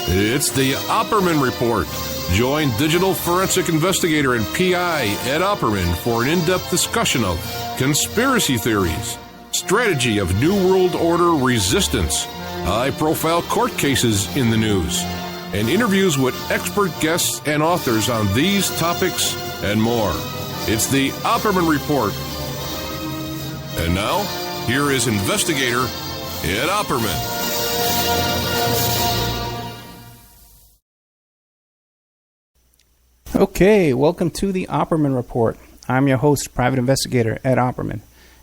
It's the Opperman Report. Join digital forensic investigator and PI Ed Opperman for an in-depth discussion of conspiracy theories, strategy of New World Order resistance, high-profile court cases in the news, and interviews with expert guests and authors on these topics and more. It's the Opperman Report. And now, here is investigator Ed Opperman. Okay, welcome to the Opperman Report. I'm your host, private investigator Ed Opperman,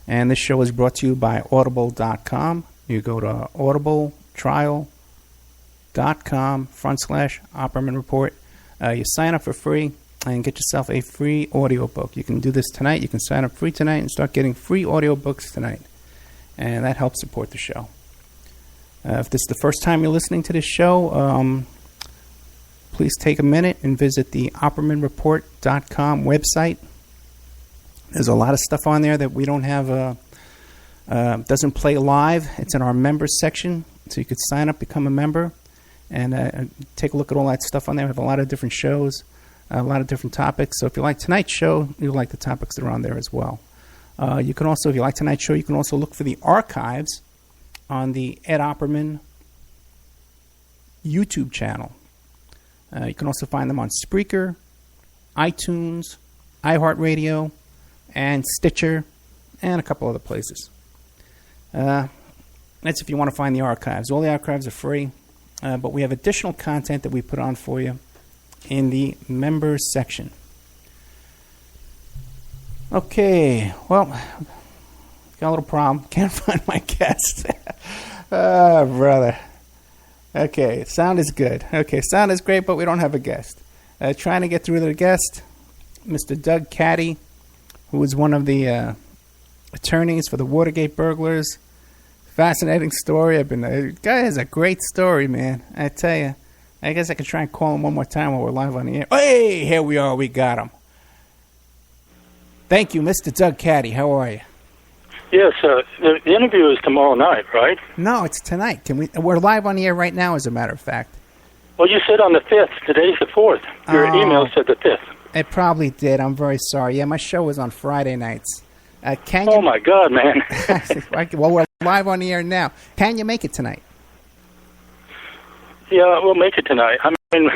and this show is brought to you by Audible.com. You go to audibletrial.com/Opperman Report. You sign up for free and get yourself a free audiobook. You can do this tonight. You can sign up free tonight and start getting free audiobooks tonight, and that helps support the show. If this is the first time you're listening to this show, please take a minute and visit the OppermanReport.com website. There's a lot of stuff on there that we don't have, doesn't play live. It's in our members section, so you could sign up, become a member, and take a look at all that stuff on there. We have a lot of different shows, a lot of different topics. So if you like tonight's show, you'll like the topics that are on there as well. You can also, if you like tonight's show, you can also look for the archives on the Ed Opperman YouTube channel. You can also find them on Spreaker, iTunes, iHeartRadio, and Stitcher, and a couple other places. That's if you want to find the archives. All the archives are free, but we have additional content that we put on for you in the members section. Okay, well, got a little problem. Can't find my guest. Oh, brother. Okay, sound is good. Okay, sound is great, but we don't have a guest. Trying to get through to the guest, Mr. Doug Caddy, who is one of the attorneys for the Watergate burglars. Fascinating story. The guy has a great story, man. I tell you. I guess I could try and call him one more time while we're live on the air. Hey, here we are. We got him. Thank you, Mr. Doug Caddy. How are you? Yes, the interview is tomorrow night, right? No, it's tonight. We're live on the air right now, as a matter of fact. Well, you said on the 5th. Today's the 4th. Your email said the 5th. It probably did. I'm very sorry. Yeah, my show is on Friday nights. Oh, my God, man. Well, we're live on the air now. Can you make it tonight? Yeah, we'll make it tonight. I mean,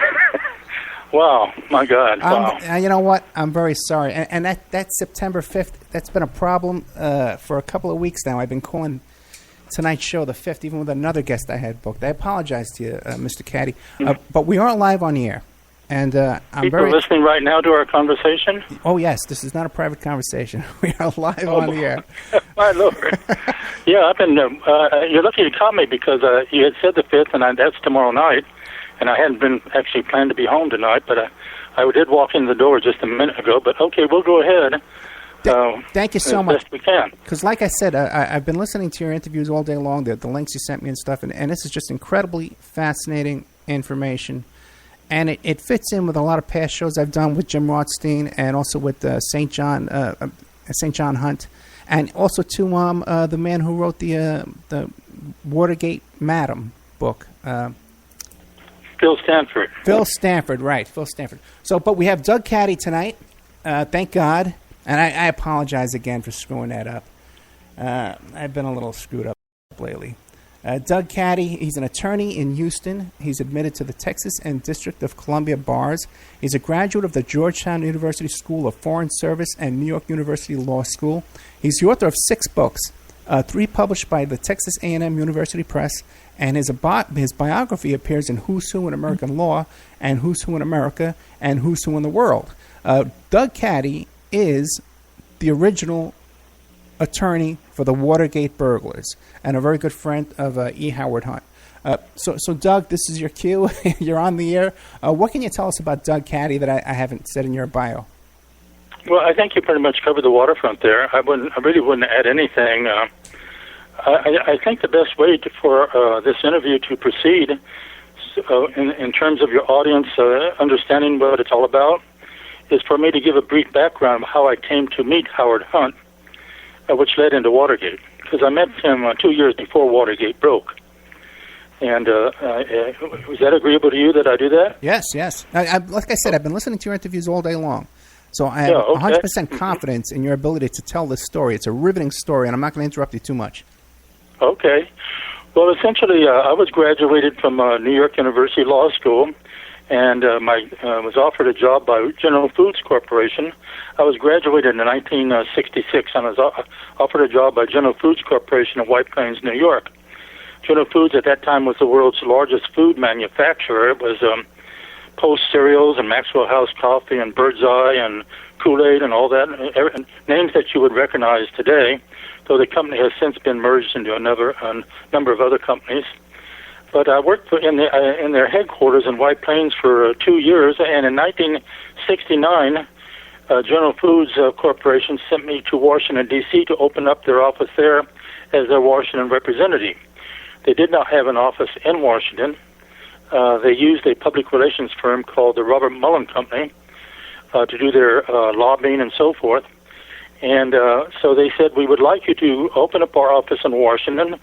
wow, my God. Wow. You know what? I'm very sorry. And that September 5th, that's been a problem for a couple of weeks now. I've been calling tonight's show the 5th, even with another guest I had booked. I apologize to you, Mr. Caddy. But we are live on the air. And People are listening right now to our conversation? Oh, yes. This is not a private conversation. We are live on the air. My Lord. Yeah, I've been. You're lucky you caught me because you had said the 5th, and that's tomorrow night. And I hadn't been actually planned to be home tonight, but I did walk in the door just a minute ago. But okay, we'll go ahead. Thank you so much. Best we can. Because like I said, I've been listening to your interviews all day long, the links you sent me and stuff, and this is just incredibly fascinating information. And it fits in with a lot of past shows I've done with Jim Rothstein and also with St. John Hunt, and also to the man who wrote the Watergate Madam book. Phil Stanford. Phil Stanford, right. Phil Stanford. So, but we have Doug Caddy tonight, thank God. And I apologize again for screwing that up. I've been a little screwed up lately. Doug Caddy, he's an attorney in Houston. He's admitted to the Texas and District of Columbia bars. He's a graduate of the Georgetown University School of Foreign Service and New York University Law School. He's the author of 6 books, 3 published by the Texas A&M University Press, and his biography appears in Who's Who in American Law and Who's Who in America and Who's Who in the World. Doug Caddy is the original attorney for the Watergate burglars and a very good friend of E. Howard Hunt. So Doug, this is your cue. You're on the air. What can you tell us about Doug Caddy that I haven't said in your bio? Well, I think you pretty much covered the waterfront there. I really wouldn't add anything. I think the best way for this interview to proceed, in terms of your audience understanding what it's all about, is for me to give a brief background of how I came to meet Howard Hunt, which led into Watergate, because I met him 2 years before Watergate broke. And was that agreeable to you that I do that? Yes, yes. Like I said, I've been listening to your interviews all day long. So I have 100% confidence in your ability to tell this story. It's a riveting story, and I'm not going to interrupt you too much. Okay. Well, essentially, I was graduated from New York University Law School, and was offered a job by General Foods Corporation. I was graduated in 1966, and I was offered a job by General Foods Corporation in White Plains, New York. General Foods at that time was the world's largest food manufacturer. It was Post Cereals and Maxwell House Coffee and Bird's Eye and Kool-Aid and all that, names that you would recognize today, though the company has since been merged into a number of other companies. But I worked in their headquarters in White Plains for 2 years, and in 1969, General Foods Corporation sent me to Washington, D.C. to open up their office there as their Washington representative. They did not have an office in Washington. They used a public relations firm called the Robert Mullen Company to do their lobbying and so forth. And so they said, we would like you to open up our office in Washington,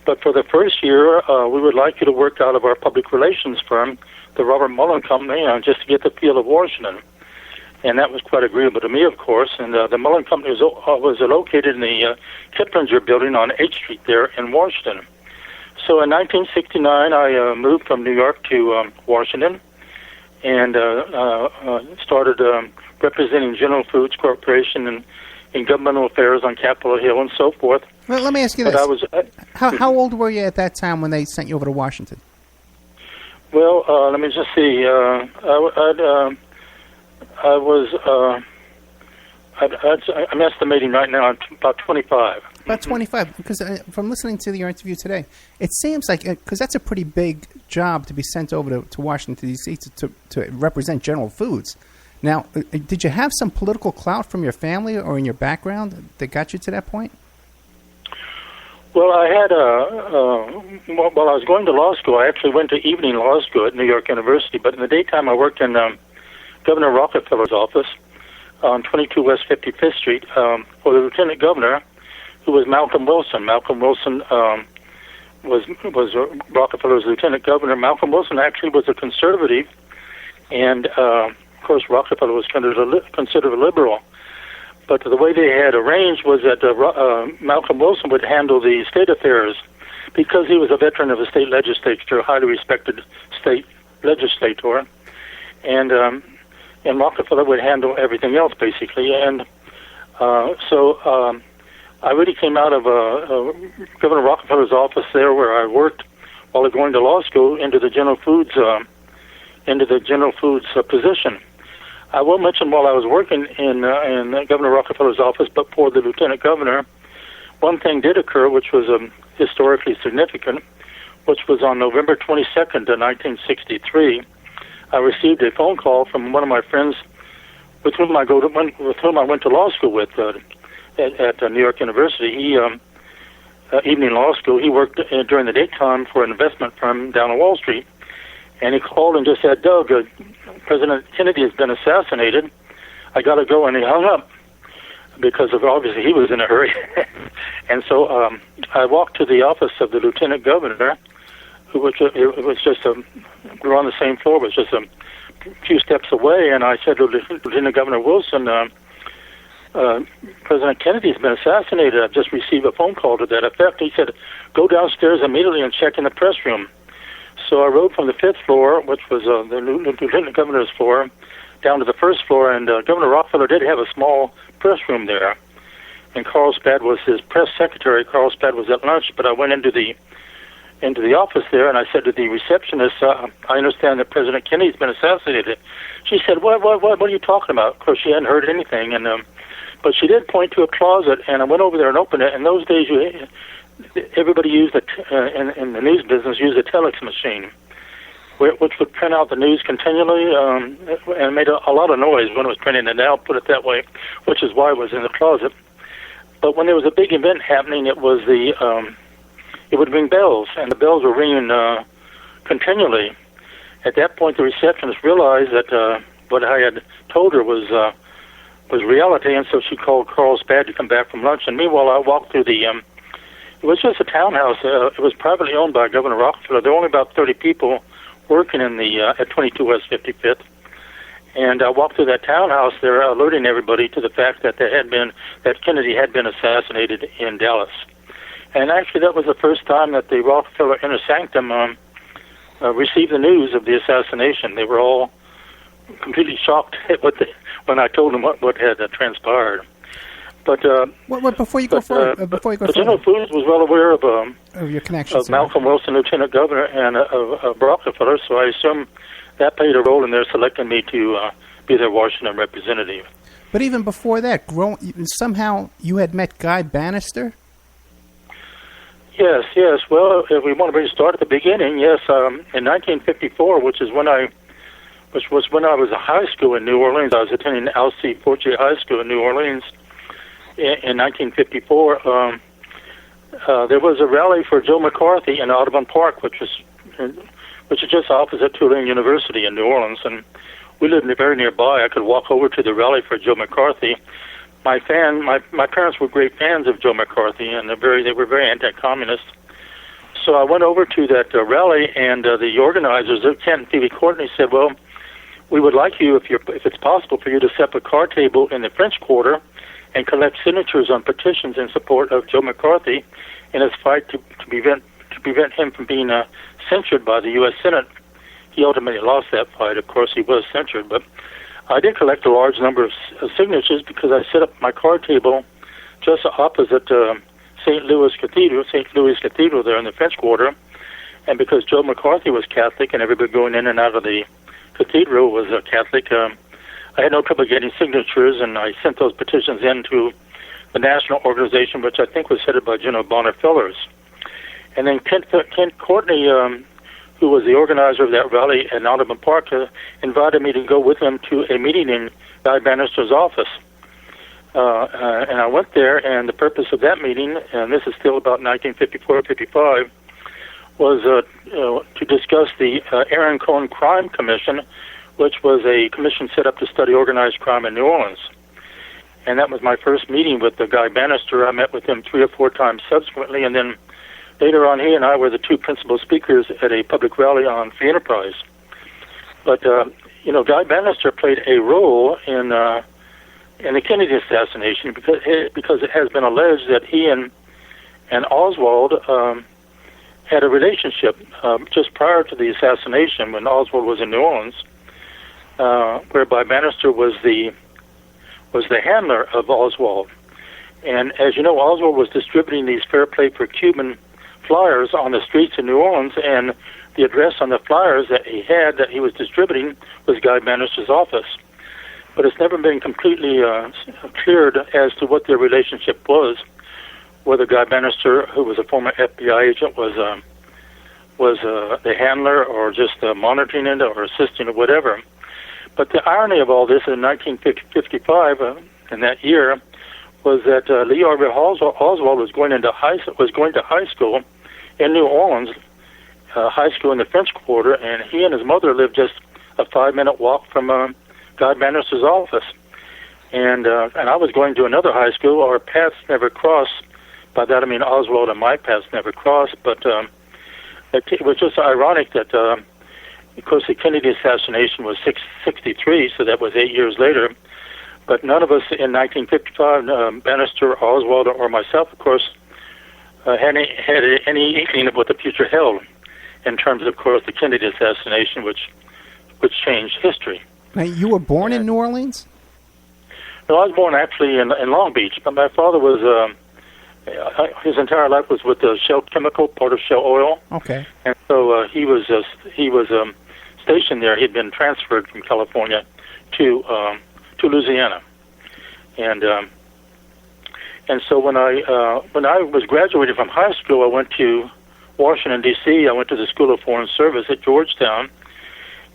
but for the first year, we would like you to work out of our public relations firm, the Robert Mullen Company, just to get the feel of Washington. And that was quite agreeable to me, of course. And the Mullen Company was located in the Kiplinger building on 8th Street there in Washington. So in 1969, I moved from New York to Washington and started representing General Foods Corporation in governmental affairs on Capitol Hill and so forth. Well, let me ask you this. How old were you at that time when they sent you over to Washington? Well, let me just see. I'm estimating right now about 25. About 25, because from listening to your interview today, it seems like, because that's a pretty big job to be sent over to Washington, D.C. to represent General Foods. Now, did you have some political clout from your family or in your background that got you to that point? Well, I had while I was going to law school, I actually went to evening law school at New York University, but in the daytime I worked in Governor Rockefeller's office on 22 West 55th Street for the lieutenant governor, who was Malcolm Wilson. Malcolm Wilson was Rockefeller's lieutenant governor. Malcolm Wilson actually was a conservative, and of course Rockefeller was considered a liberal. But the way they had arranged was that Malcolm Wilson would handle the state affairs because he was a veteran of the state legislature, a highly respected state legislator, and Rockefeller would handle everything else basically. And so I really came out of Governor Rockefeller's office there, where I worked while I was going to law school, into the General Foods position. I will mention, while I was working in Governor Rockefeller's office, but for the lieutenant governor, one thing did occur which was historically significant, which was on November 22nd, 1963. I received a phone call from one of my friends with whom I went to law school with at New York University. He evening law school. He worked during the daytime for an investment firm down on Wall Street, and he called and just said, "Doug, President Kennedy has been assassinated. I got to go," and he hung up because obviously he was in a hurry. And so I walked to the office of the lieutenant governor, who was just we were on the same floor, was just a few steps away, and I said to Lieutenant Governor Wilson, President Kennedy's been assassinated. I've just received a phone call to that effect. He said, "Go downstairs immediately and check in the press room." So I rode from the 5th floor, which was the Lieutenant Governor's floor, down to the 1st floor, and Governor Rockefeller did have a small press room there. And Carlsbad was his press secretary. Carlsbad was at lunch, but I went into the office there, and I said to the receptionist, "I understand that President Kennedy's been assassinated." She said, "What are you talking about?" Of course, she hadn't heard anything, and but she did point to a closet, and I went over there and opened it. In those days, everybody used in the news business used a telex machine, which would print out the news continually, and made a lot of noise when it was printing it out. Put it that way, which is why it was in the closet. But when there was a big event happening, it was it would ring bells, and the bells were ringing continually. At that point, the receptionist realized that what I had told her was reality, and so she called Carlsbad to come back from lunch. And meanwhile, I walked through the It was just a townhouse. It was privately owned by Governor Rockefeller. There were only about 30 people working in the at 22 West 55th. And I walked through that townhouse there, alerting everybody to the fact that Kennedy had been assassinated in Dallas. And actually, that was the first time that the Rockefeller Inner Sanctum received the news of the assassination. They were all completely shocked at when I told them what had transpired. But before you go further, General Foods was well aware of your connections of Malcolm Wilson, Lieutenant Governor, and of Rockefeller. So I assume that played a role in their selecting me to be their Washington representative. But even before that, somehow you had met Guy Bannister? Yes. Well, if we want to really start at the beginning, yes. In 1954, which was when I was in high school in New Orleans, I was attending Alcee Fortier High School in New Orleans. In 1954, there was a rally for Joe McCarthy in Audubon Park, which is just opposite Tulane University in New Orleans, and we lived very nearby. I could walk over to the rally for Joe McCarthy. My parents were great fans of Joe McCarthy, and they were very anti-communist. So I went over to that rally, and the organizers, Kent and Phoebe Courtney, said, "Well, we would like you, if it's possible, for you to set up a card table in the French Quarter and collect signatures on petitions in support of Joe McCarthy in his fight to prevent him from being censured by the U.S. Senate." He ultimately lost that fight. Of course, he was censured, but I did collect a large number of signatures because I set up my card table just opposite St. Louis Cathedral there in the French Quarter, and because Joe McCarthy was Catholic and everybody going in and out of the cathedral was Catholic, I had no trouble getting signatures, and I sent those petitions in to the national organization, which I think was headed by General Bonner Fellers. And then Kent Courtney, who was the organizer of that rally in Audubon Park, invited me to go with him to a meeting in Guy Bannister's office. And I went there, and the purpose of that meeting, and this is still about 1954-55, was to discuss the Aaron Cohen Crime Commission, which was a commission set up to study organized crime in New Orleans. And that was my first meeting with the Guy Bannister. I met with him 3 or 4 times subsequently, and then later on, he and I were the 2 principal speakers at a public rally on free enterprise. But Guy Bannister played a role in the Kennedy assassination because it has been alleged that he and Oswald had a relationship just prior to the assassination when Oswald was in New Orleans, whereby Bannister was the handler of Oswald. And as you know, Oswald was distributing these Fair Play for Cuban flyers on the streets in New Orleans, and the address on the flyers that he was distributing was Guy Bannister's office. But it's never been completely cleared as to what their relationship was, whether Guy Bannister, who was a former FBI agent, was the handler or just monitoring it or assisting or whatever. But the irony of all this in 1955, in that year, was that Lee Harvey Oswald was going to high school in New Orleans, high school in the French Quarter, and he and his mother lived just a 5-minute walk from Guy Bannister's office. And I was going to another high school. Our paths never crossed. By that I mean Oswald and my paths never crossed. But it was just ironic that, of course, the Kennedy assassination was 1963, so that was 8 years later. But none of us in 1955, Bannister, Oswald, or myself, of course, had any inkling of what the future held in terms of course, the Kennedy assassination, which changed history. Now, you were born in New Orleans? No, I was born actually in Long Beach, but my father was, his entire life was with Shell Chemical, part of Shell Oil. Okay. And so he was stationed there. He'd been transferred from California to Louisiana, and so when I was graduating from high school, I went to Washington D.C. I went to the School of Foreign Service at Georgetown,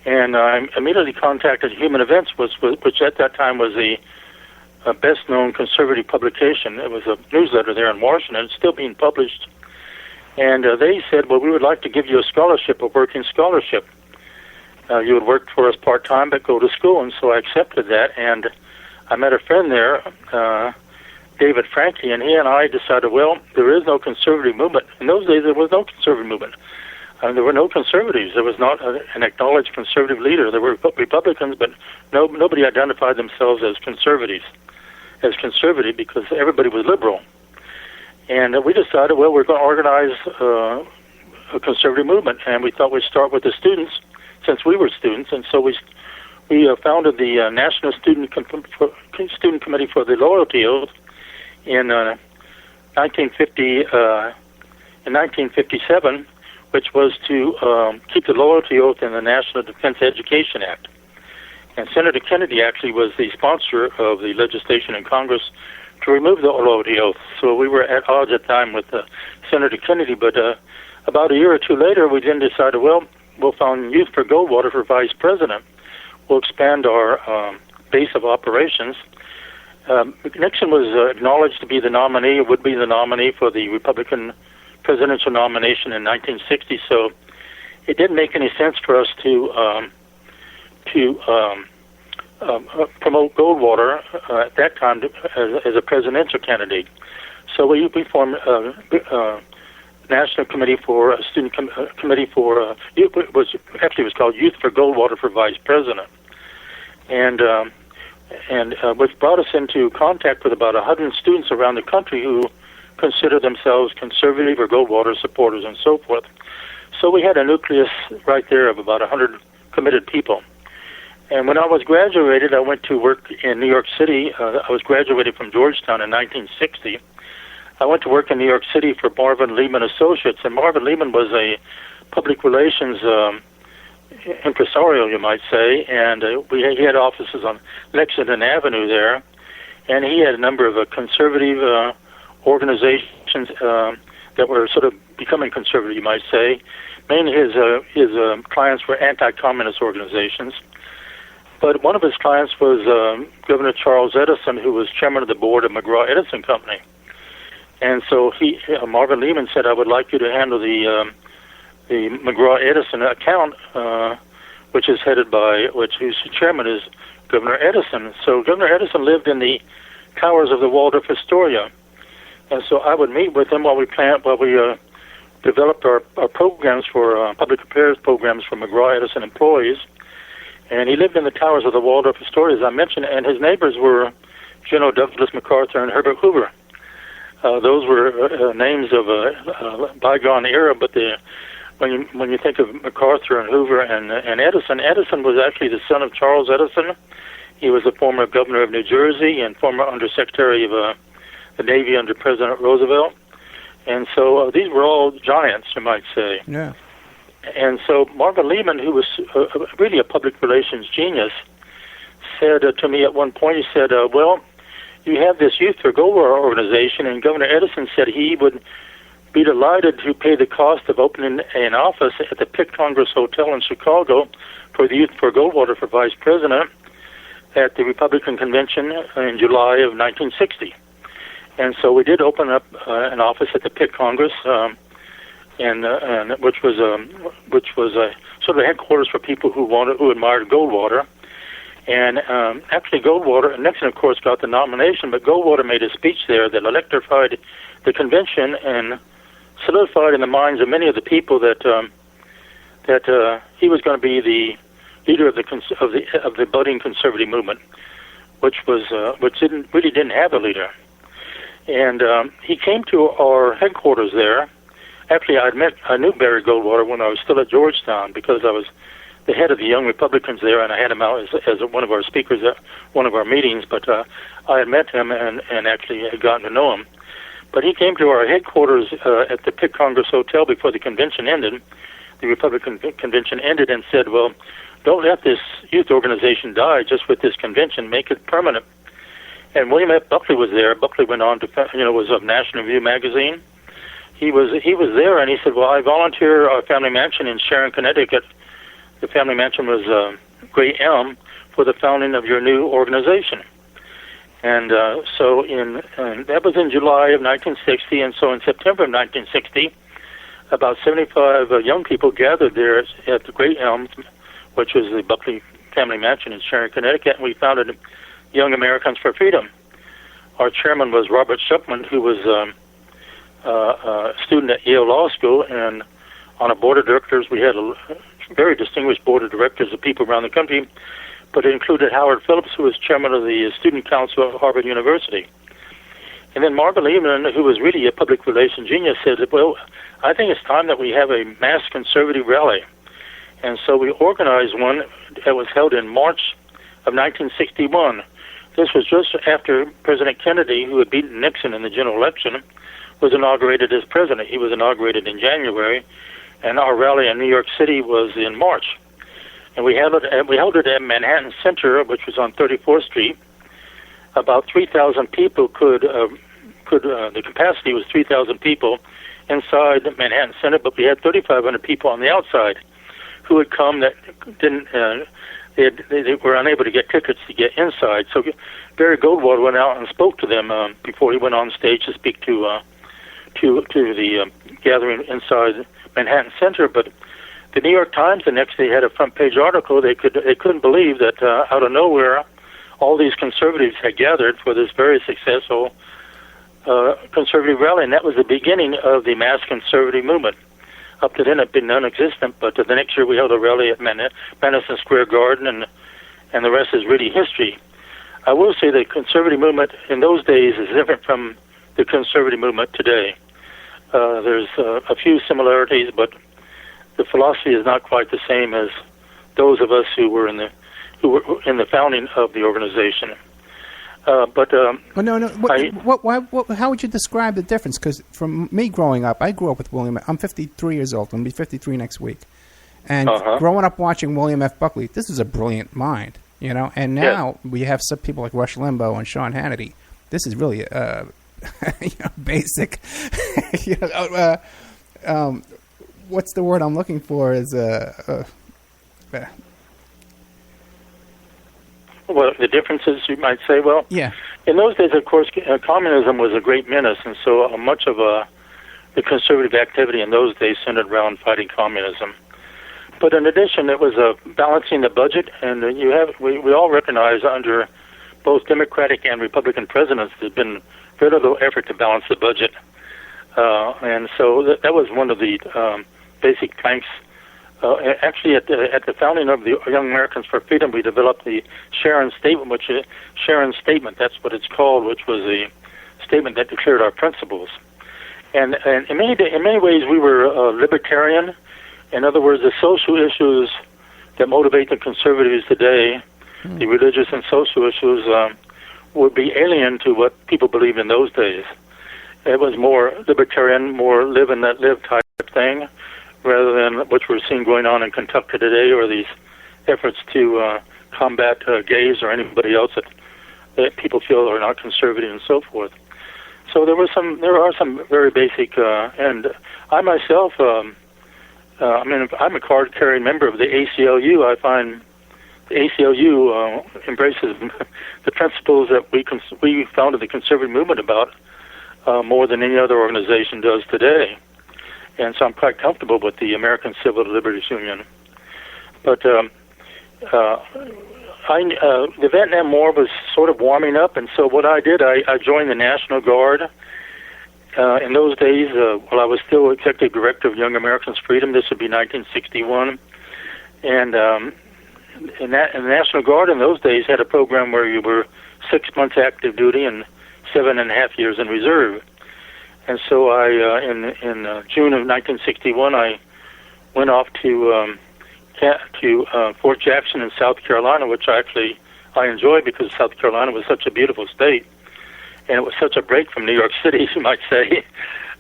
and I immediately contacted Human Events, which at that time was the best-known conservative publication. It was a newsletter there in Washington. It's still being published, and they said, "Well, we would like to give you a scholarship, a working scholarship. You would work for us part-time but go to school." And so I accepted that, and I met a friend there, David Franke, and he and I decided, well, there is no conservative movement. In those days, there was no conservative movement. There were no conservatives. There was not an acknowledged conservative leader. There were Republicans, but nobody identified themselves as conservative because everybody was liberal. And we decided, well, we're going to organize a conservative movement, and we thought we'd start with the students, since we were students, and so we founded the National Student Committee for the Loyalty Oath in 1957, which was to keep the loyalty oath in the National Defense Education Act. And Senator Kennedy actually was the sponsor of the legislation in Congress to remove the loyalty oath. So we were at odds at the time with Senator Kennedy, but about a year or two later, we then decided, well, we'll found Youth for Goldwater for vice president. We'll expand our base of operations. Nixon was acknowledged to be the nominee, would be the nominee for the Republican presidential nomination in 1960, so it didn't make any sense for us to promote Goldwater at that time as a presidential candidate. So we formed a National Committee for Student Committee for it was called Youth for Goldwater for Vice President, and which brought us into contact with about 100 students around the country who consider themselves conservative or Goldwater supporters and so forth. So we had a nucleus right there of about 100 committed people. And when I was graduated, I went to work in New York City. I was graduated from Georgetown in 1960. I went to work in New York City for Marvin Lehman Associates, and Marvin Lehman was a public relations impresario, you might say, and he had offices on Lexington Avenue there, and he had a number of conservative organizations that were sort of becoming conservative, you might say. Mainly his clients were anti-communist organizations. But one of his clients was Governor Charles Edison, who was chairman of the board of McGraw-Edison Company. And so Marvin Lehman said, I would like you to handle the McGraw-Edison account, whose chairman is Governor Edison. So Governor Edison lived in the towers of the Waldorf Astoria. And so I would meet with him while we developed our programs for public affairs programs for McGraw-Edison employees. And he lived in the towers of the Waldorf Astoria, as I mentioned, and his neighbors were General Douglas MacArthur and Herbert Hoover. Those were names of a bygone era, but when you think of MacArthur and Hoover and Edison, Edison was actually the son of Charles Edison. He was the former governor of New Jersey and former undersecretary of the Navy under President Roosevelt. And so these were all giants, you might say. Yeah. And so Marvin Lehman, who was really a public relations genius, said to me at one point, he said, well, you have this Youth for Goldwater organization, and Governor Edison said he would be delighted to pay the cost of opening an office at the Pitt Congress Hotel in Chicago for the Youth for Goldwater for vice president at the Republican Convention in July of 1960. And so we did open up an office at the Pitt Congress, and which was sort of a headquarters for people who admired Goldwater. And actually Goldwater, Nixon of course got the nomination, but Goldwater made a speech there that electrified the convention and solidified in the minds of many of the people that he was going to be the leader of the budding conservative movement, which didn't have a leader. And he came to our headquarters there. Actually, I knew Barry Goldwater when I was still at Georgetown because I was the head of the Young Republicans there, and I had him out as one of our speakers at one of our meetings. But I had met him and actually had gotten to know him. But he came to our headquarters at the Pitt Congress Hotel before the convention ended. The Republican convention ended, and said, "Well, don't let this youth organization die just with this convention. Make it permanent." And William F. Buckley was there. Buckley went on to, was of National Review magazine. He was there, and he said, "Well, I volunteer our family mansion in Sharon, Connecticut." The family mansion was Great Elm for the founding of your new organization. And so that was in July of 1960, and so in September of 1960, about 75 young people gathered there at the Great Elm, which was the Buckley family mansion in Sharon, Connecticut, and we founded Young Americans for Freedom. our chairman was Robert Shupman, who was a student at Yale Law School, and on a board of directors, we had a very distinguished board of directors of people around the country, but it included Howard Phillips, who was chairman of the Student Council of Harvard University. And then Marvin Lehman, who was really a public relations genius, said, well, I think it's time that we have a mass conservative rally. And so we organized one that was held in March of 1961. This was just after President Kennedy, who had beaten Nixon in the general election, was inaugurated as president. He was inaugurated in January, and our rally in New York City was in March. And we held it at Manhattan Center, which was on 34th Street. About 3,000 people the capacity was 3,000 people inside the Manhattan Center, but we had 3,500 people on the outside who had come that didn't, they were unable to get tickets to get inside. So Barry Goldwater went out and spoke to them before he went on stage to speak to the gathering inside Manhattan Center. But the New York Times the next day had a front page article. They couldn't believe that out of nowhere, all these conservatives had gathered for this very successful conservative rally, and that was the beginning of the mass conservative movement. Up to then, it had been non-existent, but the next year we held a rally at Madison Square Garden, and the rest is really history. I will say the conservative movement in those days is different from the conservative movement today. There's a few similarities, but the philosophy is not quite the same as those of us who were in the founding of the organization. How would you describe the difference? Because from me growing up, I grew up with William. I'm 53 years old. I'm going to be 53 next week. And growing up watching William F. Buckley, this is a brilliant mind, you know. And now we have some people like Rush Limbaugh and Sean Hannity. This is really basic. What's the word I'm looking for? Is well, the differences, you might say. Well, yeah. In those days, of course, communism was a great menace, and so much of the conservative activity in those days centered around fighting communism. But in addition, it was balancing the budget, and we all recognize under both Democratic and Republican presidents there's been very little effort to balance the budget, and so that was one of the basic planks. Actually, at the founding of the Young Americans for Freedom, we developed the Sharon Statement, that's what it's called, which was a statement that declared our principles. And in many ways, we were libertarian. In other words, the social issues that motivate the conservatives today, the religious and social issues, would be alien to what people believed in those days. It was more libertarian, more live and let live type thing, rather than what we're seeing going on in Kentucky today, or these efforts to combat gays or anybody else that people feel are not conservative and so forth. So there are some very basic, and I myself, I'm a card-carrying member of the ACLU. I find the ACLU embraces the principles that we founded the conservative movement about more than any other organization does today. And so I'm quite comfortable with the American Civil Liberties Union. But the Vietnam War was sort of warming up, and so what I did, I joined the National Guard. In those days, while I was still Executive Director of Young Americans Freedom, this would be 1961. And the National Guard in those days had a program where you were 6 months active duty and 7.5 years in reserve. And so in June of 1961, I went off to Fort Jackson in South Carolina, which I enjoyed because South Carolina was such a beautiful state, and it was such a break from New York City, you might say.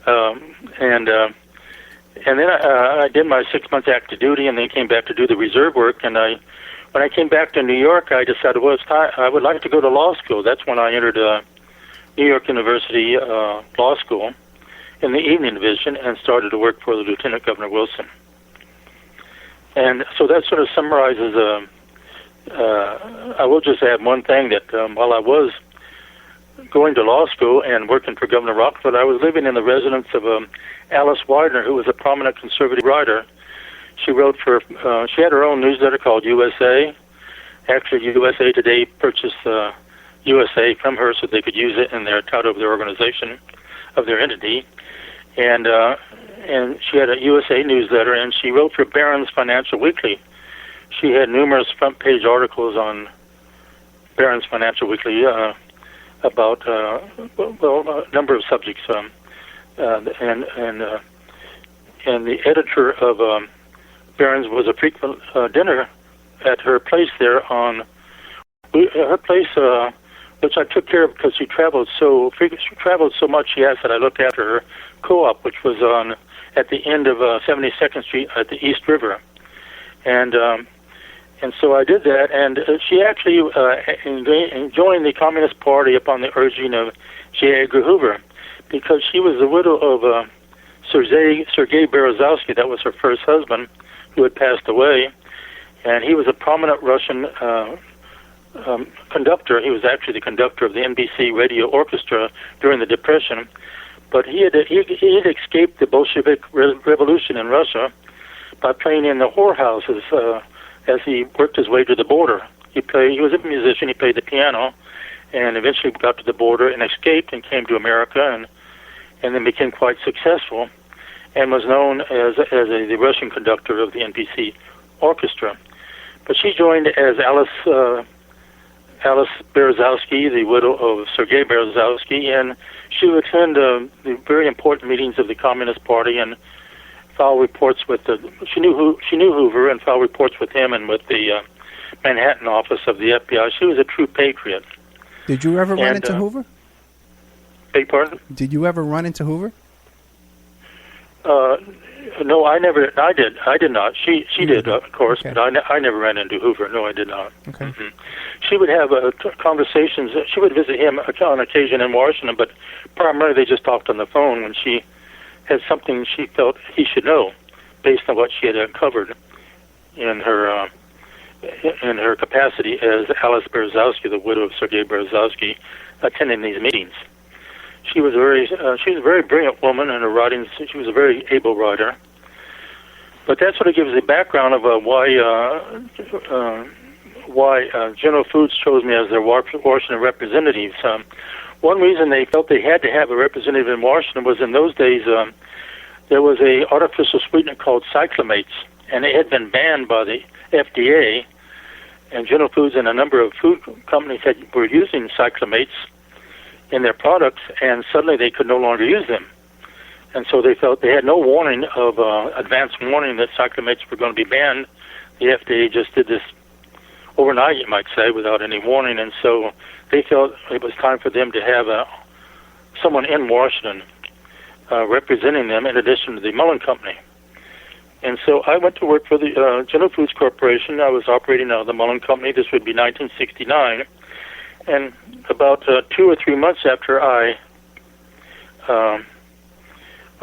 And then I did my 6 months active duty, and then came back to do the reserve work. And when I came back to New York, I decided, well, it's time. I would like to go to law school. That's when I entered New York University Law School in the evening division and started to work for the Lieutenant Governor Wilson. And so that sort of summarizes, I will just add one thing, that while I was going to law school and working for Governor Rockefeller, I was living in the residence of Alice Widener, who was a prominent conservative writer. She wrote she had her own newsletter called USA. Actually, USA Today purchased USA from her so they could use it in their tout of their organization, of their entity. And she had a USA newsletter, and she wrote for Barron's Financial Weekly. She had numerous front-page articles on Barron's Financial Weekly about a number of subjects. And the editor of Barron's was a frequent dinner at her place there on her place, which I took care of because she traveled so much. She asked that I look after her co-op, which was at the end of 72nd Street at the East River, and so I did that. And she actually joined the Communist Party upon the urging of J. Edgar Hoover, because she was the widow of Sergei Berezovsky. That was her first husband, who had passed away, and he was a prominent Russian conductor. He was actually the conductor of the NBC radio orchestra during the Depression, but he had escaped the Bolshevik revolution in Russia by playing in the whorehouses as he worked his way to the border. He was a musician. He played the piano, and eventually got to the border and escaped and came to America, and then became quite successful, and was known as the Russian conductor of the NBC orchestra. But she joined as Alice Berezovsky, the widow of Sergei Berezovsky, and she would attend the very important meetings of the Communist Party and file reports with she knew Hoover and file reports with him and with the Manhattan office of the FBI. She was a true patriot. Did you ever run into Hoover? Beg pardon? Did you ever run into Hoover? No, I never. I did not. She did, of course, okay. But I never ran into Hoover. No, I did not. Okay. Mm-hmm. She would have conversations. She would visit him on occasion in Washington, but primarily they just talked on the phone when she had something she felt he should know, based on what she had uncovered in her capacity as Alice Berezovsky, the widow of Sergei Berezovsky, attending these meetings. She was a very brilliant woman in her writings. She was a very able writer. But that sort of gives the background of why General Foods chose me as their Washington representative. One reason they felt they had to have a representative in Washington was in those days there was a artificial sweetener called cyclamates, and it had been banned by the FDA. And General Foods and a number of food companies were using cyclamates in their products, and suddenly they could no longer use them. And so they felt they had no warning of advance warning that cyclamates were going to be banned. The FDA just did this overnight, you might say, without any warning. And so they felt it was time for them to have someone in Washington representing them in addition to the Mullen Company. And so I went to work for the General Foods Corporation. I was operating out of the Mullen Company. This would be 1969. And about 2 or 3 months after I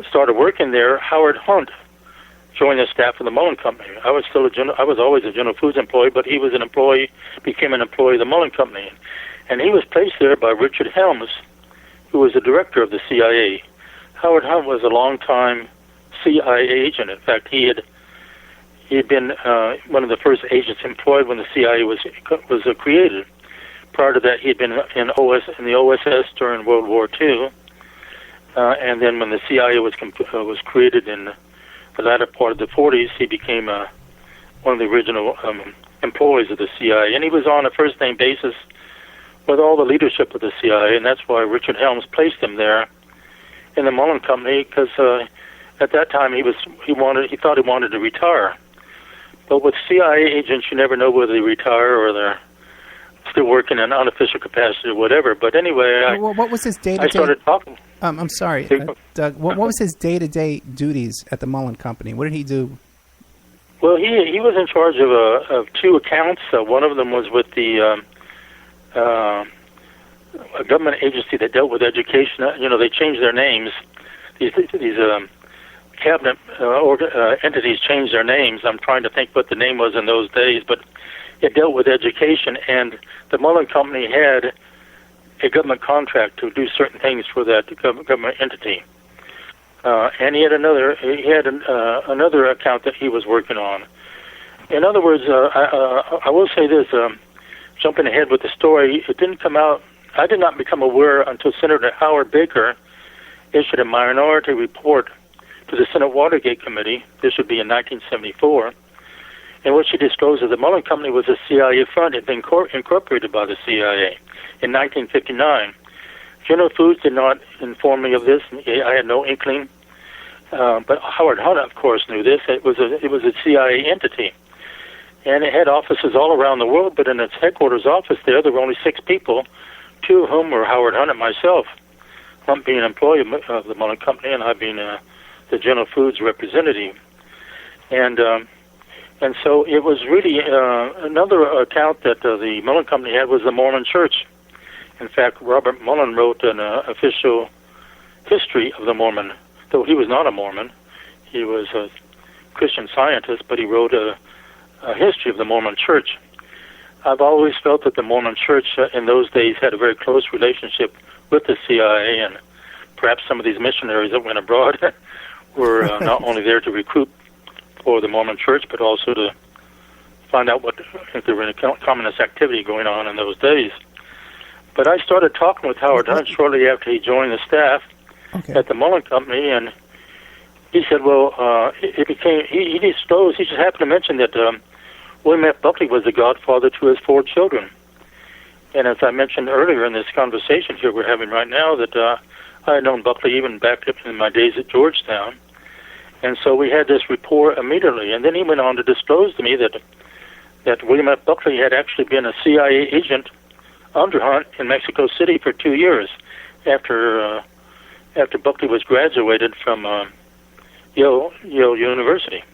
started working there, Howard Hunt joined the staff of the Mullen Company. I was always a General Foods employee, but he was became an employee of the Mullen Company. And he was placed there by Richard Helms, who was the director of the CIA. Howard Hunt was a long-time CIA agent. In fact, he had been one of the first agents employed when the CIA was created. Prior to that, he had been in the OSS during World War II, and then when the CIA was created in the latter part of the 40s, he became one of the original employees of the CIA, and he was on a first-name basis with all the leadership of the CIA, and that's why Richard Helms placed him there in the Mullen Company, because at that time he thought he wanted to retire. But with CIA agents, you never know whether they retire or they're still working in unofficial capacity or whatever. But anyway, what was his day-to-day? I started talking. I'm sorry, Doug. What was his day-to-day duties at the Mullen Company? What did he do? Well, he was in charge of 2 accounts. One of them was with the a government agency that dealt with education. They changed their names. These cabinet entities changed their names. I'm trying to think what the name was in those days, but it dealt with education, and the Mullen Company had a government contract to do certain things for that government entity. And he had another account that he was working on. In other words, I will say this: jumping ahead with the story, it didn't come out. I did not become aware until Senator Howard Baker issued a minority report to the Senate Watergate Committee. This would be in 1974, in which he disclosed that the Mullen Company was a CIA fund and been incorporated by the CIA in 1959. General Foods did not inform me of this. I had no inkling. But Howard Hunt, of course, knew this. It was a CIA entity, and it had offices all around the world. But in its headquarters office there were only 6 people, 2 of whom were Howard Hunt and myself. Hunt being an employee of the Mullen Company, and I being the General Foods representative. And so it was really another account that the Mullen Company had was the Mormon Church. In fact, Robert Mullen wrote an official history of the Mormon. Though he was not a Mormon, he was a Christian Scientist, but he wrote a history of the Mormon Church. I've always felt that the Mormon Church in those days had a very close relationship with the CIA, and perhaps some of these missionaries that went abroad were not only there to recruit for the Mormon Church, but also to find out if there were any communist activity going on in those days. But I started talking with Howard Hunt shortly after he joined the staff at the Mullen Company, and he said, well, it became, he disclosed, he just happened to mention that William F. Buckley was the godfather to his 4 children. And as I mentioned earlier in this conversation here we're having right now, that I had known Buckley even back in my days at Georgetown. And so we had this rapport immediately. And then he went on to disclose to me that William F. Buckley had actually been a CIA agent under Hunt in Mexico City for 2 years after Buckley was graduated from Yale University.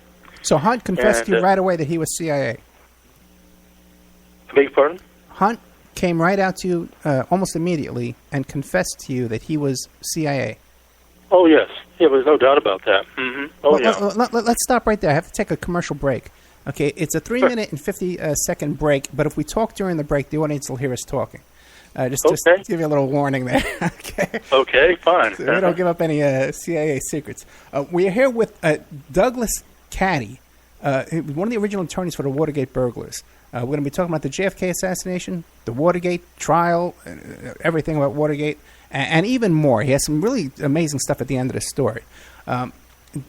So Hunt confessed to you right away that he was CIA? I beg your pardon? Hunt came right out to you almost immediately and confessed to you that he was CIA? Oh, yes. There was no doubt about that. Mm-hmm. Oh, yeah. Let's stop right there. I have to take a commercial break. Okay, it's a 3-minute and 50-second break, but if we talk during the break, the audience will hear us talking. Just give you a little warning there. Okay. Okay, fine. So we don't give up any CIA secrets. We are here with Douglas Caddy, one of the original attorneys for the Watergate burglars. We're going to be talking about the JFK assassination, the Watergate trial, everything about Watergate, and even more. He has some really amazing stuff at the end of the story.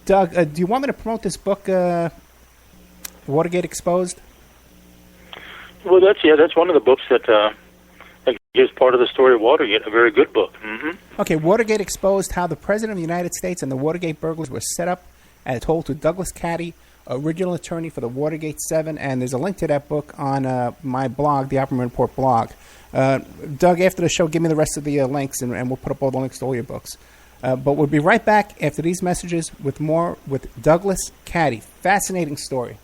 Doug, do you want me to promote this book, Watergate Exposed? Well, that's one of the books that gives part of the story of Watergate, a very good book. Mm-hmm. Okay, Watergate Exposed, How the President of the United States and the Watergate Burglars Were Set Up and Told to Douglas Caddy, original attorney for the Watergate 7, and there's a link to that book on my blog, the Opperman Report blog. Doug, after the show, give me the rest of the links, and we'll put up all the links to all your books. But we'll be right back after these messages with more with Douglas Caddy. Fascinating story.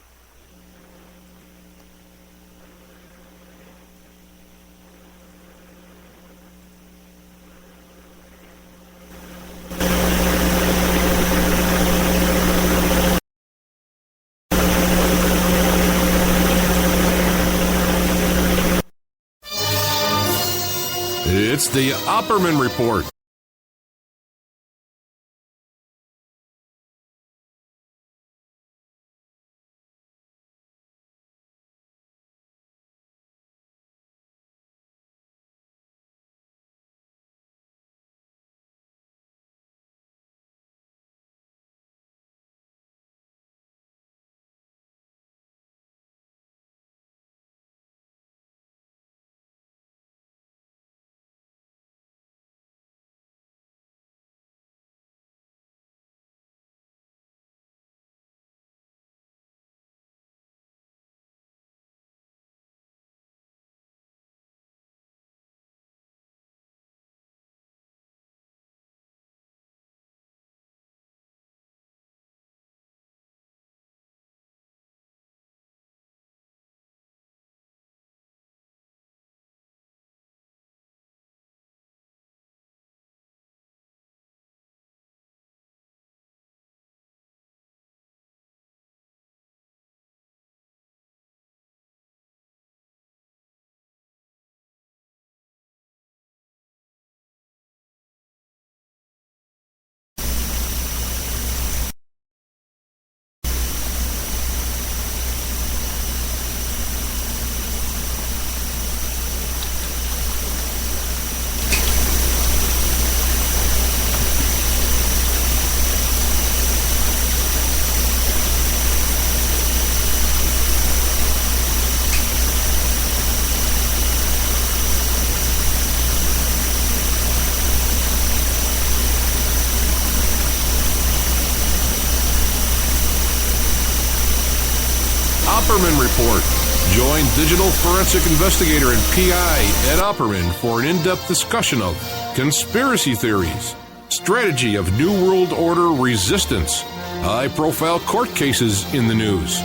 It's the Opperman Report. Opperman Report. Join digital forensic investigator and PI Ed Opperman for an in-depth discussion of conspiracy theories, strategy of New World Order resistance, high-profile court cases in the news,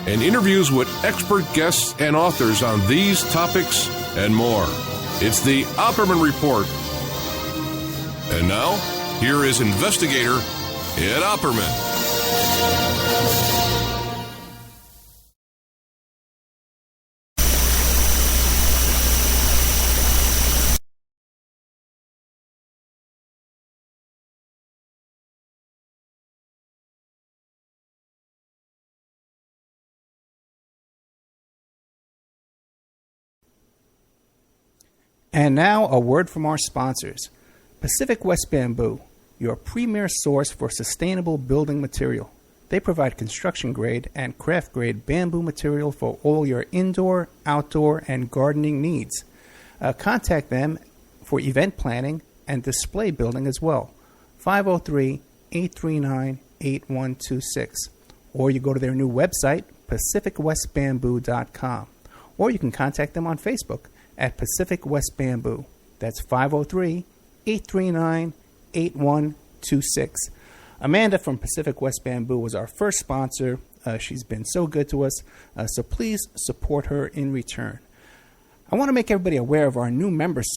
and interviews with expert guests and authors on these topics and more. It's the Opperman Report. And now, here is investigator Ed Opperman. And now, a word from our sponsors. Pacific West Bamboo, your premier source for sustainable building material. They provide construction-grade and craft-grade bamboo material for all your indoor, outdoor, and gardening needs. Contact them for event planning and display building as well. 503-839-8126. Or you go to their new website, pacificwestbamboo.com. Or you can contact them on Facebook at Pacific West Bamboo. That's 503-839-8126. Amanda from Pacific West Bamboo was our first sponsor. She's been so good to us, so please support her in return. I want to make everybody aware of our new members.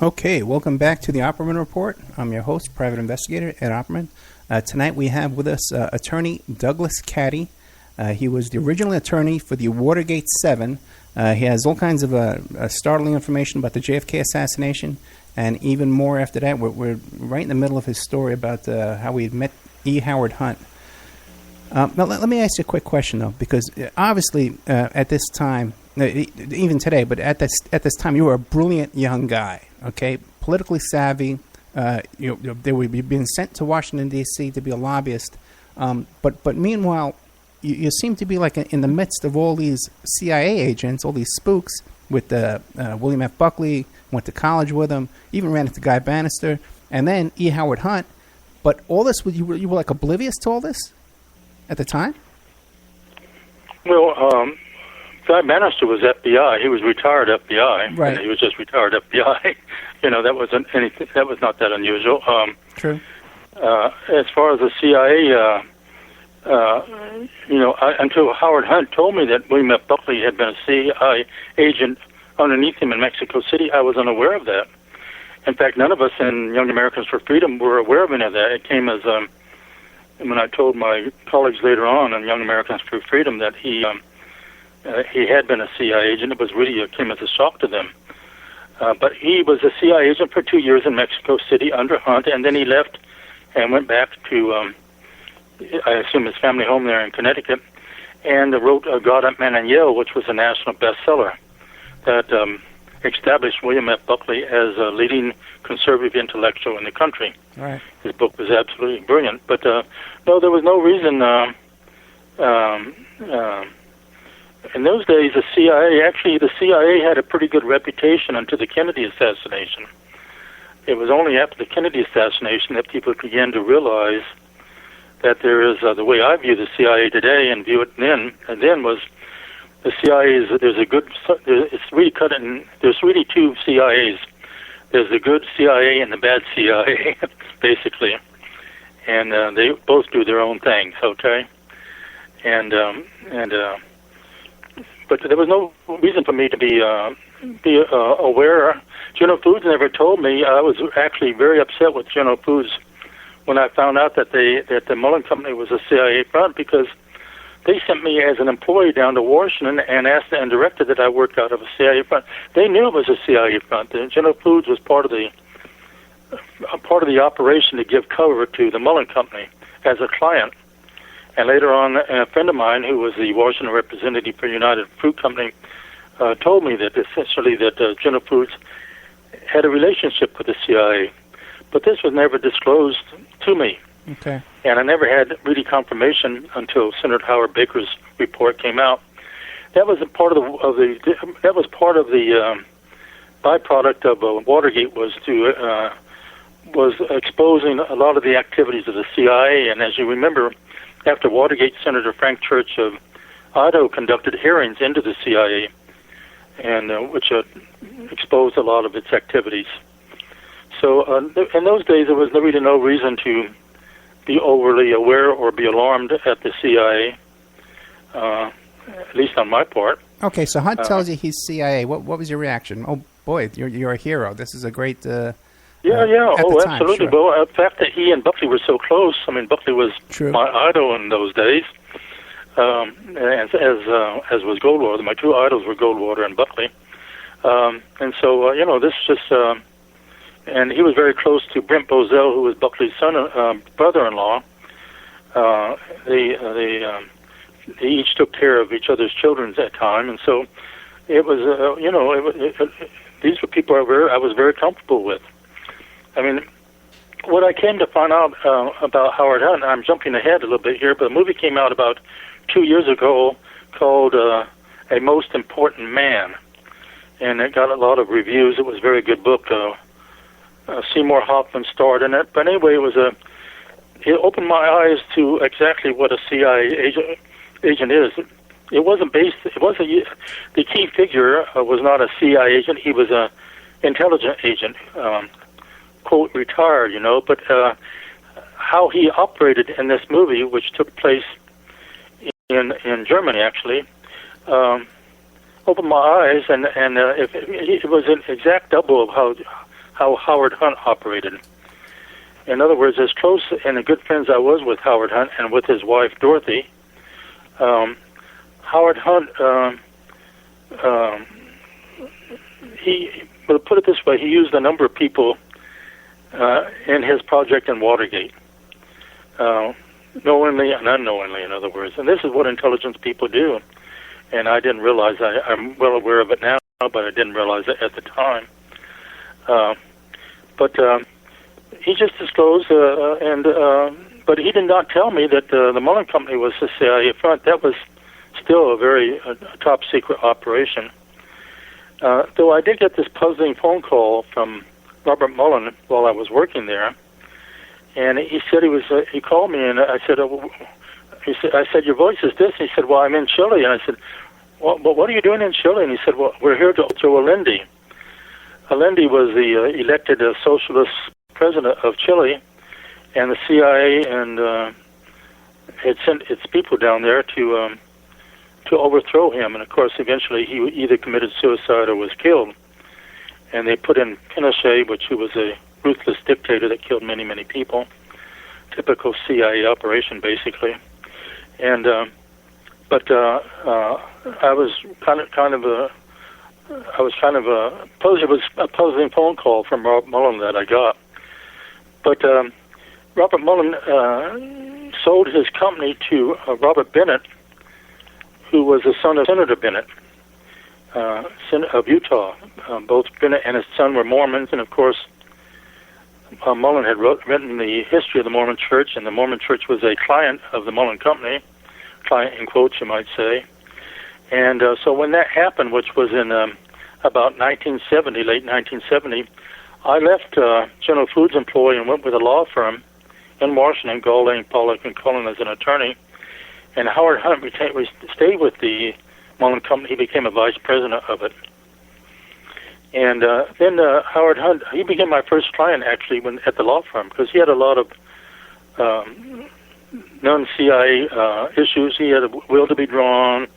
Okay, welcome back to the Opperman Report. I'm your host, Private Investigator Ed Opperman. Tonight we have with us attorney Douglas Caddy. He was the original attorney for the Watergate 7. He has all kinds of startling information about the JFK assassination, and even more after that. We're right in the middle of his story about how he met E. Howard Hunt. Now, let me ask you a quick question, though, because obviously at this time, even today, but at this time, you were a brilliant young guy, okay, politically savvy. They were being sent to Washington, D.C. to be a lobbyist. But meanwhile, you seem to be like in the midst of all these CIA agents, all these spooks with William F. Buckley, went to college with him, even ran into Guy Bannister, and then E. Howard Hunt. But all this, you were like oblivious to all this at the time? Well, Guy Bannister was FBI. He was retired FBI. Right. He was just retired FBI. That wasn't anything. That was not that unusual. True. As far as the CIA, until Howard Hunt told me that William F. Buckley had been a CIA agent underneath him in Mexico City, I was unaware of that. In fact, none of us in Young Americans for Freedom were aware of any of that. It came as when I told my colleagues later on in Young Americans for Freedom that he had been a CIA agent. It came as a shock to them. But he was a CIA agent for 2 years in Mexico City under Hunt, and then he left and went back to I assume his family home there in Connecticut, and wrote God Up Man and Yell, which was a national bestseller that established William F. Buckley as a leading conservative intellectual in the country. Right. His book was absolutely brilliant. But no, there was no reason. In those days, the CIA had a pretty good reputation until the Kennedy assassination. It was only after the Kennedy assassination that people began to realize that there is the way I view the CIA today and view it then, and then was the CIA it's really cut in. There's really two CIAs. There's the good CIA and the bad CIA, basically, and they both do their own things. Okay, but there was no reason for me to be aware. General Foods never told me. I was actually very upset with General Foods when I found out that the Mullen Company was a CIA front, because they sent me as an employee down to Washington and asked and directed that I work out of a CIA front. They knew it was a CIA front. The General Foods was part of the operation to give cover to the Mullen Company as a client. And later on, a friend of mine who was the Washington representative for United Fruit Company told me that essentially that General Foods had a relationship with the CIA. But this was never disclosed to me. Okay. And I never had really confirmation until Senator Howard Baker's report came out. That was a part of the byproduct of Watergate was exposing a lot of the activities of the CIA. And as you remember, after Watergate, Senator Frank Church of Idaho conducted hearings into the CIA, and which exposed a lot of its activities. So in those days, there was really no reason to be overly aware or be alarmed at the CIA, at least on my part. Okay, so Hunt tells you he's CIA. What was your reaction? Oh boy, you're a hero. This is a great. Yeah. At Oh, the time, absolutely. sure. Well, the fact that he and Buckley were so close. I mean, Buckley was True. my idol in those days, as was Goldwater. My two idols were Goldwater and Buckley, and so this just. And he was very close to Brent Bozell, who was Buckley's brother-in-law. They each took care of each other's children at that time, and so it was, these were people I was very comfortable with. I mean, what I came to find out about Howard Hunt, I'm jumping ahead a little bit here, but a movie came out about 2 years ago called A Most Important Man, and it got a lot of reviews. It was a very good book. Seymour Hoffman starred in it, but anyway, it opened my eyes to exactly what a CIA agent is. It wasn't the key figure was not a CIA agent. He was a intelligence agent, quote, retired, but how he operated in this movie, which took place in Germany, actually, opened my eyes, and it was an exact double of how Howard Hunt operated. In other words, as close and good friends I was with Howard Hunt and with his wife, Dorothy, Howard Hunt, well, put it this way, he used a number of people in his project in Watergate, knowingly and unknowingly, in other words. And this is what intelligence people do. And I didn't realize, I'm well aware of it now, but I didn't realize it at the time. But he just disclosed, but he did not tell me that the Mullen Company was the CIA front. That was still a very top secret operation. Though I did get this puzzling phone call from Robert Mullen while I was working there, and he said he called me, and I said, I said, your voice is this. And he said, well, I'm in Chile. And I said, well, what are you doing in Chile? And he said, well, we're here to overthrow Allende. Allende was the elected socialist president of Chile, and the CIA had sent its people down there to overthrow him. And of course, eventually he either committed suicide or was killed. And they put in Pinochet, who was a ruthless dictator that killed many, many people. Typical CIA operation, basically. And but I was kind of it was a puzzling phone call from Robert Mullen that I got. But Robert Mullen sold his company to Robert Bennett, who was the son of Senator Bennett of Utah. Both Bennett and his son were Mormons, and of course, Mullen had written the history of the Mormon Church, and the Mormon Church was a client of the Mullen Company, client in quotes, you might say. And so when that happened, which was in about 1970, late 1970, I left General Foods employee and went with a law firm in Washington, Gaulding, Pollock, and Cullen as an attorney. And Howard Hunt stayed with the Mullen Company. He became a vice president of it. And then Howard Hunt, he became my first client, actually, at the law firm, because he had a lot of non-CIA issues. He had a will to be drawn.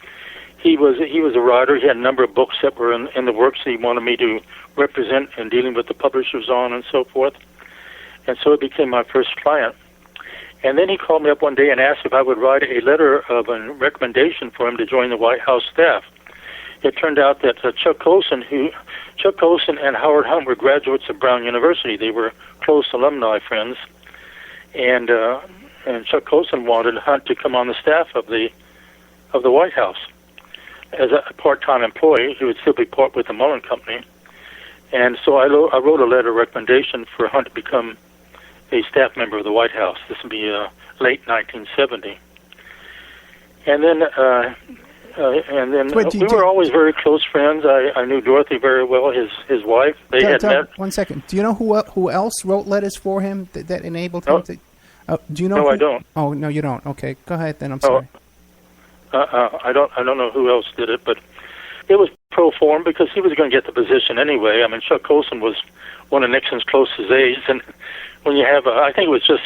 He was a writer. He had a number of books that were in the works he wanted me to represent in dealing with the publishers on and so forth. And so it became my first client. And then he called me up one day and asked if I would write a letter of a recommendation for him to join the White House staff. It turned out that Chuck Colson and Howard Hunt were graduates of Brown University. They were close alumni friends. And Chuck Colson wanted Hunt to come on the staff of the White House as a part-time employee. He would still be part with the Mullen Company. And so I wrote a letter of recommendation for Hunt to become a staff member of the White House. This would be late 1970. And then we were always very close friends. I knew Dorothy very well, his wife. They had met. 1 second. Do you know who else wrote letters for him that enabled him to? Do you know? No, I don't. Oh, no, you don't. Okay, go ahead then. I'm sorry. I don't know who else did it, but it was pro form because he was going to get the position anyway. I mean, Chuck Colson was one of Nixon's closest aides, and when you have, I think it was just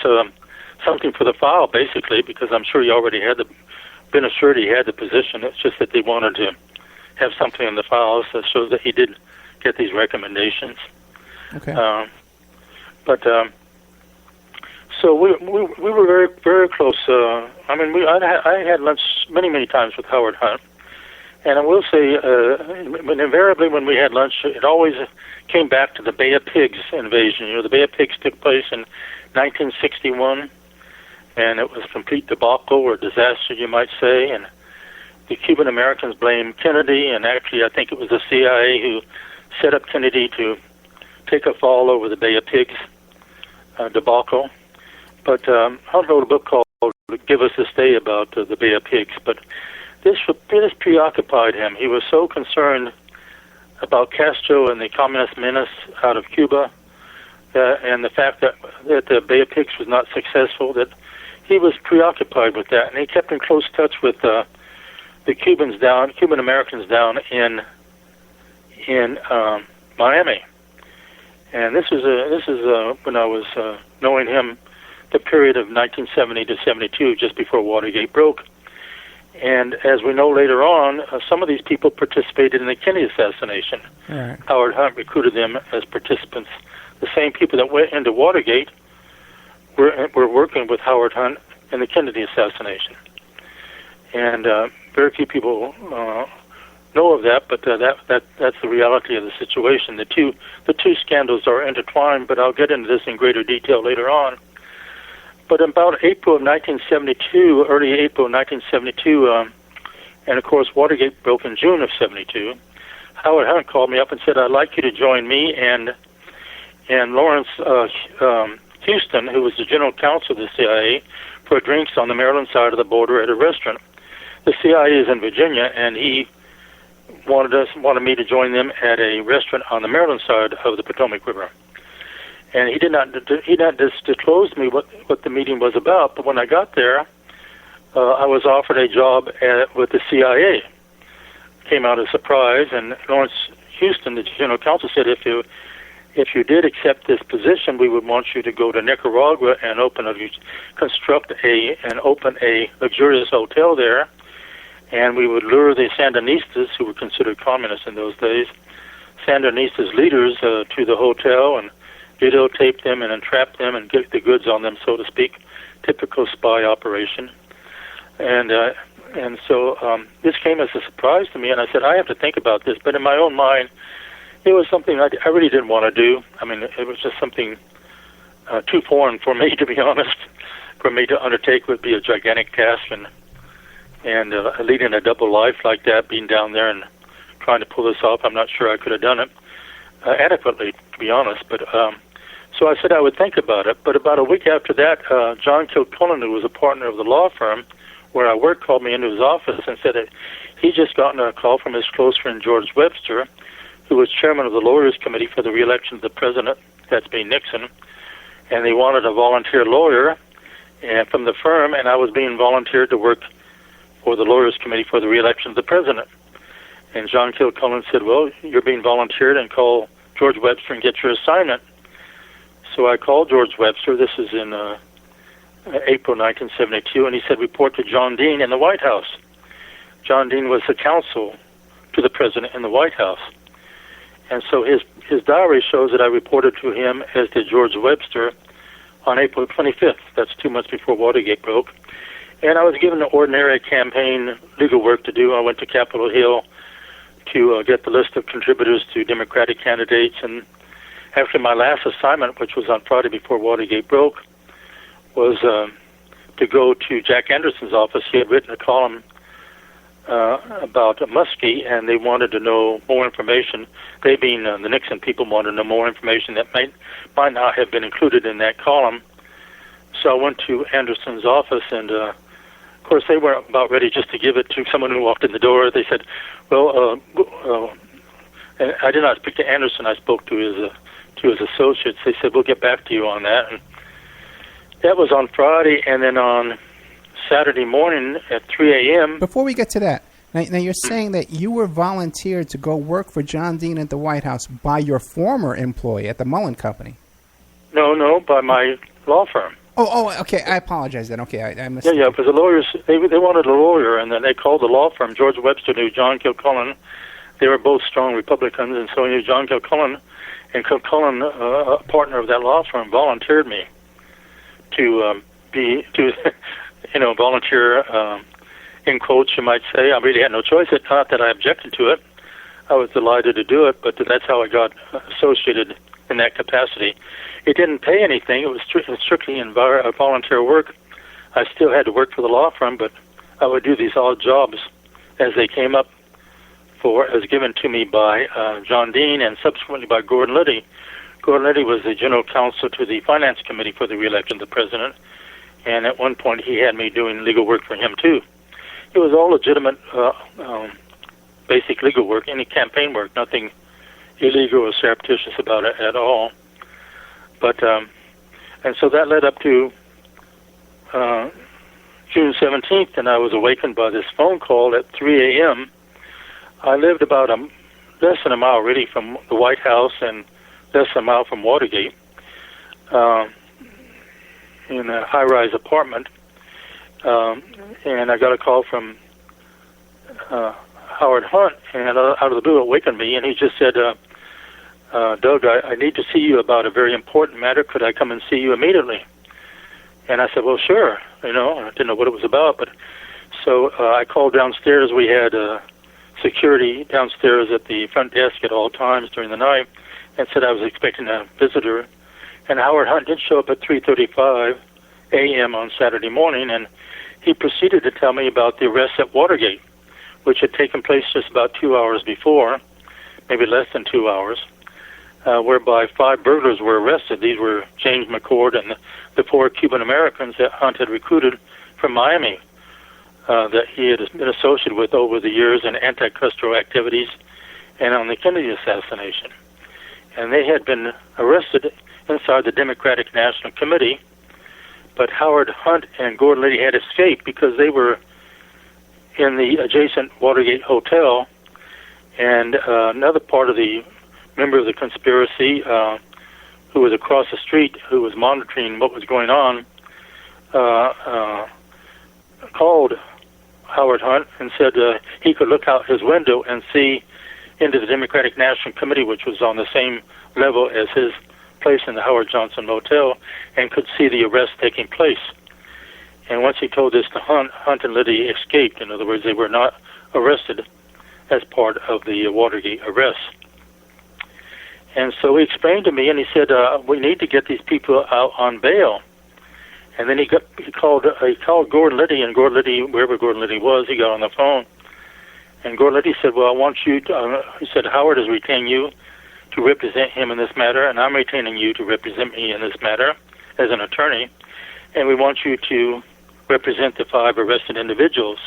something for the file, basically, because I'm sure he already had been assured he had the position. It's just that they wanted to have something in the files that shows that he did get these recommendations. Okay. So we were very, very close. I mean, I had lunch many times with Howard Hunt, and I will say, invariably when we had lunch, it always came back to the Bay of Pigs invasion. You know, the Bay of Pigs took place in 1961, and it was a complete debacle or disaster, you might say. And the Cuban Americans blamed Kennedy, and actually, I think it was the CIA who set up Kennedy to take a fall over the Bay of Pigs debacle. But Hunt wrote a book called "Give Us This Day" about the Bay of Pigs. But this preoccupied him. He was so concerned about Castro and the communist menace out of Cuba, and the fact that the Bay of Pigs was not successful, that he was preoccupied with that, and he kept in close touch with the Cuban Americans down in Miami. And this is when I was knowing him, the period of 1970 to 72, just before Watergate broke. And as we know later on, some of these people participated in the Kennedy assassination. Right. Howard Hunt recruited them as participants. The same people that went into Watergate were working with Howard Hunt in the Kennedy assassination. And very few people know of that, but that's the reality of the situation. The two scandals are intertwined, but I'll get into this in greater detail later on. But about April of 1972, early April of 1972, and of course Watergate broke in June of 72, Howard Hunt called me up and said, "I'd like you to join me and Lawrence Houston, who was the general counsel of the CIA, for drinks on the Maryland side of the border at a restaurant." The CIA is in Virginia, and he wanted me to join them at a restaurant on the Maryland side of the Potomac River. And he did not disclose to me what the meeting was about. But when I got there, I was offered a job with the CIA. Came out as a surprise, and Lawrence Houston, the general counsel, said, if you did accept this position, we would want you to go to Nicaragua and open a luxurious hotel there, and we would lure the Sandinistas, who were considered communists in those days, Sandinistas leaders to the hotel and videotape them and entrap them and get the goods on them, so to speak. Typical spy operation. And so this came as a surprise to me, and I said, I have to think about this. But in my own mind, it was something I really didn't want to do. I mean, it was just something too foreign for me, to be honest. For me to undertake would be a gigantic task, and leading a double life like that, being down there and trying to pull this off, I'm not sure I could have done it adequately, to be honest. But so I said I would think about it. But about a week after that, John Kilcullen, who was a partner of the law firm where I worked, called me into his office and said that he'd just gotten a call from his close friend George Webster, who was chairman of the Lawyers Committee for the re-election of the president, that's being Nixon, and they wanted a volunteer lawyer from the firm, and I was being volunteered to work for the Lawyers Committee for the re-election of the president. And John Kilcullen said, well, you're being volunteered, and call George Webster and get your assignment. So I called George Webster. This is in April 1972, and he said, report to John Dean in the White House. John Dean was the counsel to the president in the White House. And so his diary shows that I reported to him, as did George Webster, on April 25th. That's 2 months before Watergate broke. And I was given the ordinary campaign legal work to do. I went to Capitol Hill to get the list of contributors to Democratic candidates. And after my last assignment, which was on Friday before Watergate broke, was to go to Jack Anderson's office. He had written a column about Muskie, and they wanted to know more information. They, being the Nixon people, wanted to know more information that might not have been included in that column. So I went to Anderson's office, and of course they were about ready just to give it to someone who walked in the door. They said, well, and I did not speak to Anderson. I spoke to his associates. They said, we'll get back to you on that. That was on Friday, and then on Saturday morning at 3 a.m. Before we get to that, now you're saying that you were volunteered to go work for John Dean at the White House by your former employee at the Mullen Company. No, by my law firm. Oh, okay. I apologize then. Okay, I missed. Yeah, because the lawyers, they wanted a lawyer, and then they called the law firm. George Webster knew John Kilcullen. They were both strong Republicans, and so he knew John Kilcullen. And Kilcullen, a partner of that law firm, volunteered me to volunteer, in quotes, you might say. I really had no choice. It's not that I objected to it. I was delighted to do it, but that's how I got associated in that capacity. It didn't pay anything. It was strictly volunteer work. I still had to work for the law firm, but I would do these odd jobs as they came up as given to me by John Dean and subsequently by Gordon Liddy. Gordon Liddy was the general counsel to the Finance Committee for the re-election of the president, and at one point he had me doing legal work for him too. It was all legitimate, basic legal work, any campaign work, nothing illegal or surreptitious about it at all. But and so that led up to June 17th, and I was awakened by this phone call at 3 a.m. I lived about less than a mile, really, from the White House and less than a mile from Watergate in a high-rise apartment. And I got a call from Howard Hunt, and out of the blue it awakened me, and he just said, Doug, I need to see you about a very important matter. Could I come and see you immediately? And I said, well, sure. I didn't know what it was about, but so I called downstairs. We had security downstairs at the front desk at all times during the night, and said I was expecting a visitor. And Howard Hunt did show up at 3:35 a.m. on Saturday morning, and he proceeded to tell me about the arrest at Watergate, which had taken place just about 2 hours before, maybe less than 2 hours, whereby 5 burglars were arrested. These were James McCord and the 4 Cuban Americans that Hunt had recruited from Miami, that he had been associated with over the years in anti-Castro activities and on the Kennedy assassination. And they had been arrested inside the Democratic National Committee, but Howard Hunt and Gordon Liddy had escaped because they were in the adjacent Watergate Hotel, and another part of the member of the conspiracy who was across the street, who was monitoring what was going on, called Howard Hunt and said he could look out his window and see into the Democratic National Committee, which was on the same level as his place in the Howard Johnson Motel, and could see the arrest taking place. And once he told this to Hunt, Hunt and Liddy escaped. In other words, they were not arrested as part of the Watergate arrest. And so he explained to me, and he said, we need to get these people out on bail. And then he called Gordon Liddy, and Gordon Liddy, wherever Gordon Liddy was, he got on the phone. And Gordon Liddy said, well, I want you to, he said, Howard is retaining you to represent him in this matter, and I'm retaining you to represent me in this matter as an attorney, and we want you to represent the 5 arrested individuals.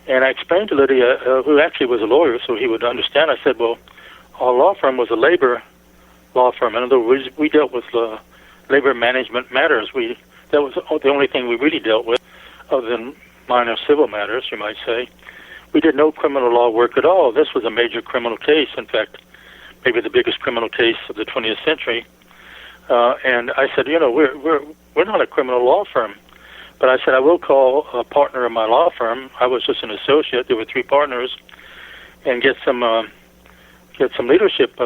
And I explained to Liddy, who actually was a lawyer, so he would understand. I said, well, our law firm was a labor law firm. In other words, we dealt with labor management matters. That was the only thing we really dealt with, other than minor civil matters, you might say. We did no criminal law work at all. This was a major criminal case. In fact, maybe the biggest criminal case of the 20th century. And I said, we're not a criminal law firm. But I said, I will call a partner of my law firm. I was just an associate. There were 3 partners, and get some leadership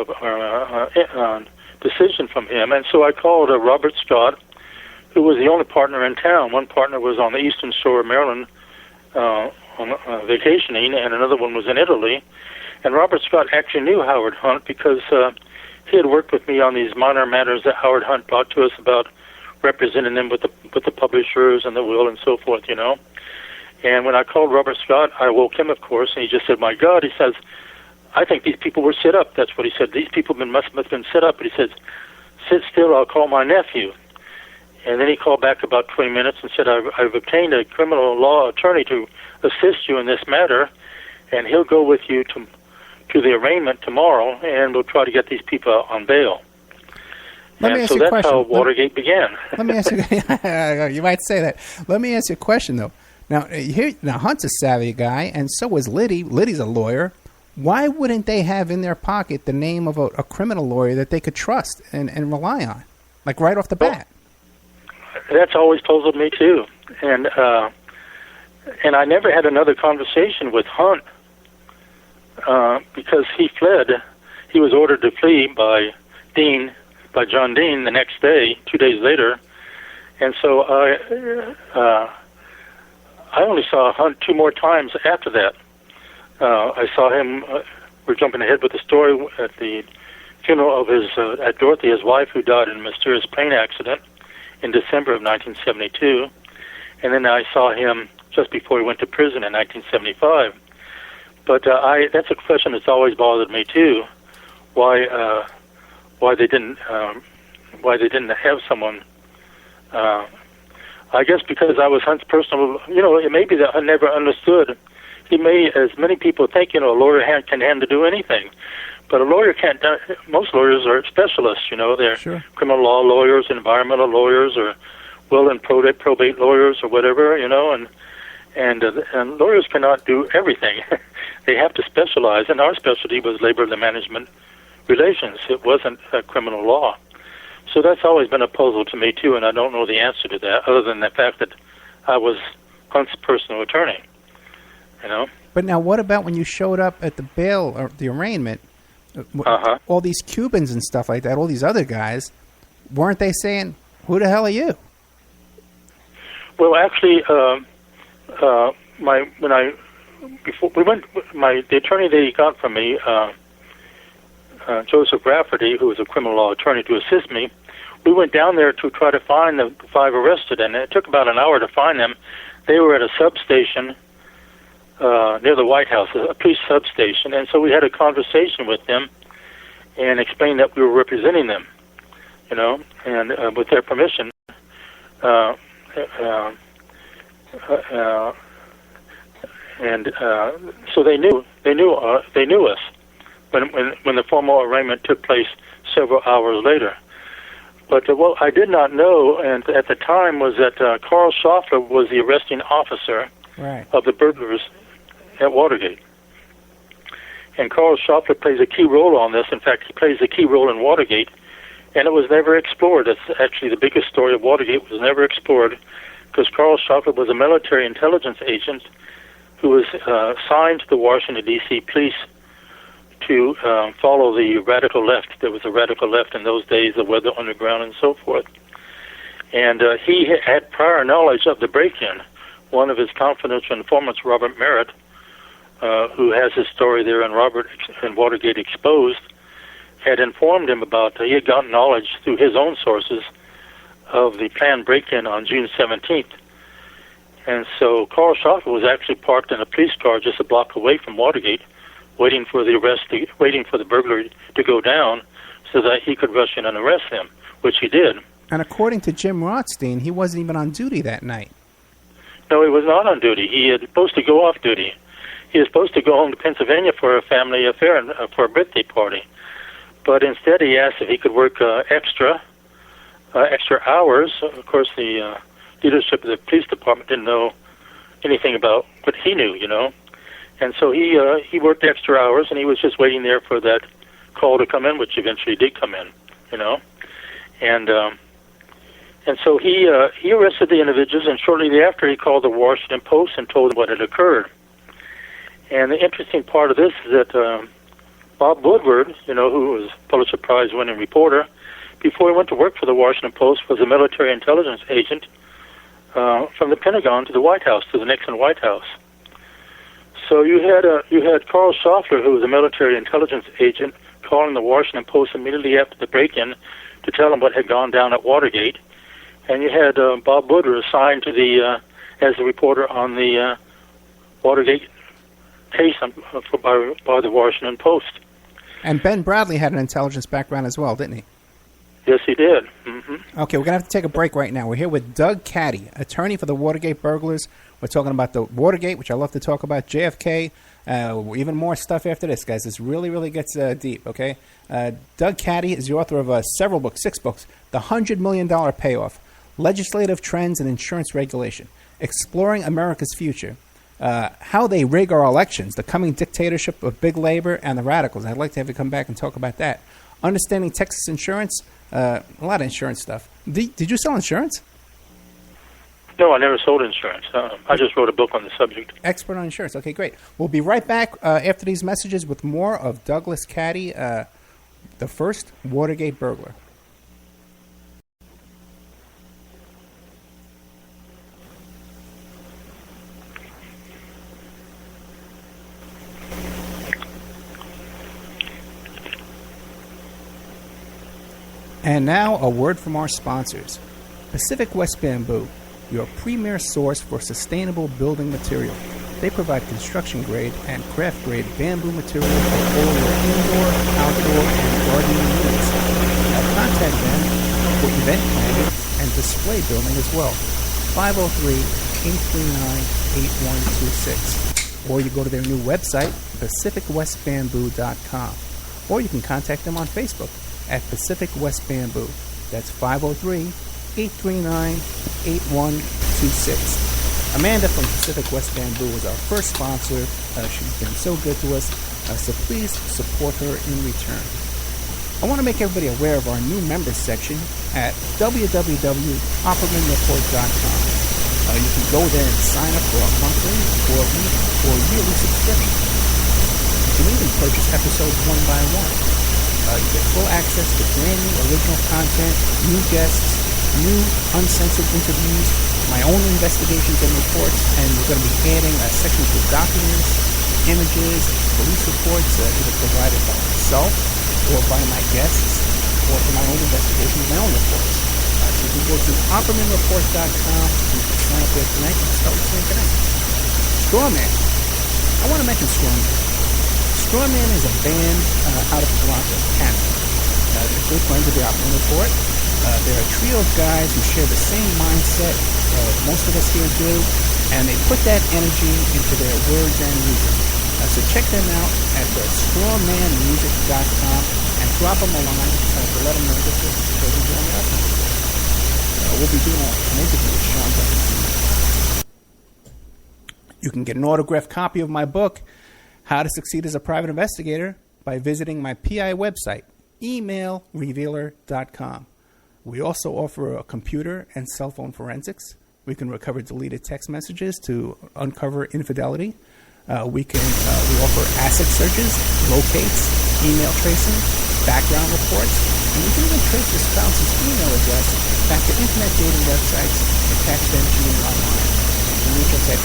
decision from him. And so I called Robert Scott, who was the only partner in town. One partner was on the eastern shore of Maryland on vacationing, and another one was in Italy. And Robert Scott actually knew Howard Hunt because he had worked with me on these minor matters that Howard Hunt brought to us about representing them with the publishers and the will and so forth, And when I called Robert Scott, I woke him, of course, and he just said, my God, he says, I think these people were set up. That's what he said. These people must have been set up. But he said, sit still, I'll call my nephew. And then he called back about 20 minutes and said, I've obtained a criminal law attorney to assist you in this matter, and he'll go with you to the arraignment tomorrow, and we'll try to get these people out on bail. Let me ask so you a that's question. how Watergate began. Let me ask you. You might say that. Let me ask you a question though. Now, Hunt's a savvy guy, and so is Liddy. Liddy's a lawyer. Why wouldn't they have in their pocket the name of a criminal lawyer that they could trust and rely on, like right off the bat? That's always puzzled me too, and I never had another conversation with Hunt because he fled. He was ordered to flee by John Dean the next day, 2 days later, and so I only saw Hunt 2 more times after that. I saw him. We're jumping ahead with the story at the funeral of at Dorothy, his wife, who died in a mysterious plane accident in December of 1972, and then I saw him just before he went to prison in 1975. But that's a question that's always bothered me too. Why they didn't have someone? I guess because I was Hunt's personal. It may be that I never understood. He may, as many people think, a lawyer can do anything, but a lawyer can't. Most lawyers are specialists. They're Sure. criminal law lawyers, environmental lawyers, or will and probate lawyers, or whatever. And lawyers cannot do everything. They have to specialize, and our specialty was labor and management relations. It wasn't criminal law. So that's always been a puzzle to me, too, and I don't know the answer to that, other than the fact that I was Hunt's personal attorney, But now what about when you showed up at the bail or the arraignment? All these Cubans and stuff like that, all these other guys, weren't they saying, who the hell are you? Well, actually, the attorney they got from me, Joseph Rafferty, who was a criminal law attorney to assist me, we went down there to try to find the 5 arrested, and it took about an hour to find them. They were at a substation near the White House, a police substation, and so we had a conversation with them and explained that we were representing them, and with their permission. So they knew us when the formal arraignment took place several hours later. But what I did not know, and at the time, was that Carl Schaffler was the arresting officer of the burglars at Watergate. And Carl Schaffler plays a key role on this. In fact, he plays a key role in Watergate, and it was never explored. That's actually the biggest story of Watergate, was never explored, because Carl Schaffler was a military intelligence agent who was assigned to the Washington, D.C. police to follow the radical left. There was a radical left in those days, the Weather Underground and so forth. And he had prior knowledge of the break-in. One of his confidential informants, Robert Merritt, who has his story there in Watergate Exposed, had informed him about, he had gotten knowledge through his own sources of the planned break-in on June 17th. And so Carl Schaffler was actually parked in a police car just a block away from Watergate, waiting for the burglary to go down so that he could rush in and arrest him, which he did. And according to Jim Rothstein, he wasn't even on duty that night. No, he was not on duty. He was supposed to go off duty. He was supposed to go home to Pennsylvania for a family affair and for a birthday party. But instead he asked if he could work extra hours. Of course, the leadership of the police department didn't know anything about what he knew, And so he worked extra hours, and he was just waiting there for that call to come in, which eventually did come in, And so he arrested the individuals, and shortly thereafter he called the Washington Post and told them what had occurred. And the interesting part of this is that Bob Woodward, who was Pulitzer Prize-winning reporter, before he went to work for the Washington Post, was a military intelligence agent from the Pentagon to the White House, to the Nixon White House. So you had Carl Schaffler, who was a military intelligence agent, calling the Washington Post immediately after the break-in to tell him what had gone down at Watergate, and you had Bob Woodward assigned to as the reporter on the Watergate case by the Washington Post. And Ben Bradley had an intelligence background as well, didn't he? Yes, he did. Mm-hmm. Okay, we're going to have to take a break right now. We're here with Doug Caddy, attorney for the Watergate burglars. We're talking about the Watergate, which I love to talk about, JFK, Even more stuff after this, guys. This really, really gets deep, okay? Doug Caddy is the author of several books, 6 books. The $100 Million Payoff, Legislative Trends and Insurance Regulation, Exploring America's Future, How They Rig Our Elections, The Coming Dictatorship of Big Labor and the Radicals. I'd like to have you come back and talk about that. Understanding Texas Insurance, a lot of insurance stuff. Did you sell insurance? No, I never sold insurance. I just wrote a book on the subject. Expert on insurance. Okay, great. We'll be right back after these messages with more of Douglas Caddy, the first Watergate burglar. And now, a word from our sponsors. Pacific West Bamboo, your premier source for sustainable building material. They provide construction-grade and craft-grade bamboo material for all your indoor, outdoor, and gardening needs. Contact them for event planning and display building as well. 503-839-8126. Or you go to their new website, pacificwestbamboo.com. Or you can contact them on Facebook at Pacific West Bamboo. That's 503-839-8126. Amanda from Pacific West Bamboo was our first sponsor. She's been so good to us, so please support her in return. I want to make everybody aware of our new members section at www.oppermanreport.com. You can go there and sign up for a monthly or yearly subscription. You can even purchase episodes one by one. You get full access to brand new original content, new guests, new uncensored interviews, my own investigations and reports, and we're going to be adding sections with documents, images, police reports, either provided by myself or by my guests, or for my own investigations, my own reports. So you can go to OppermanReport.com, you can sign up there tonight, and start listening tonight. Strawman. I want to mention Strawman. Strawman is a band out of Toronto, Canada. They're good friends of the Opperman Report. They're a trio of guys who share the same mindset most of us here do, and they put that energy into their words and music. So check them out at strawmanmusic.com and drop them a line to let them know that they're doing the Opperman Report. We'll be doing an interview with Sean Douglas. You can get an autographed copy of my book, How to Succeed as a Private Investigator, by visiting my PI website, emailrevealer.com. We also offer a computer and cell phone forensics. We can recover deleted text messages to uncover infidelity. We offer asset searches, locates, email tracing, background reports, and we can even trace the spouse's email address back to internet dating websites and catch them cheating online. You can reach us at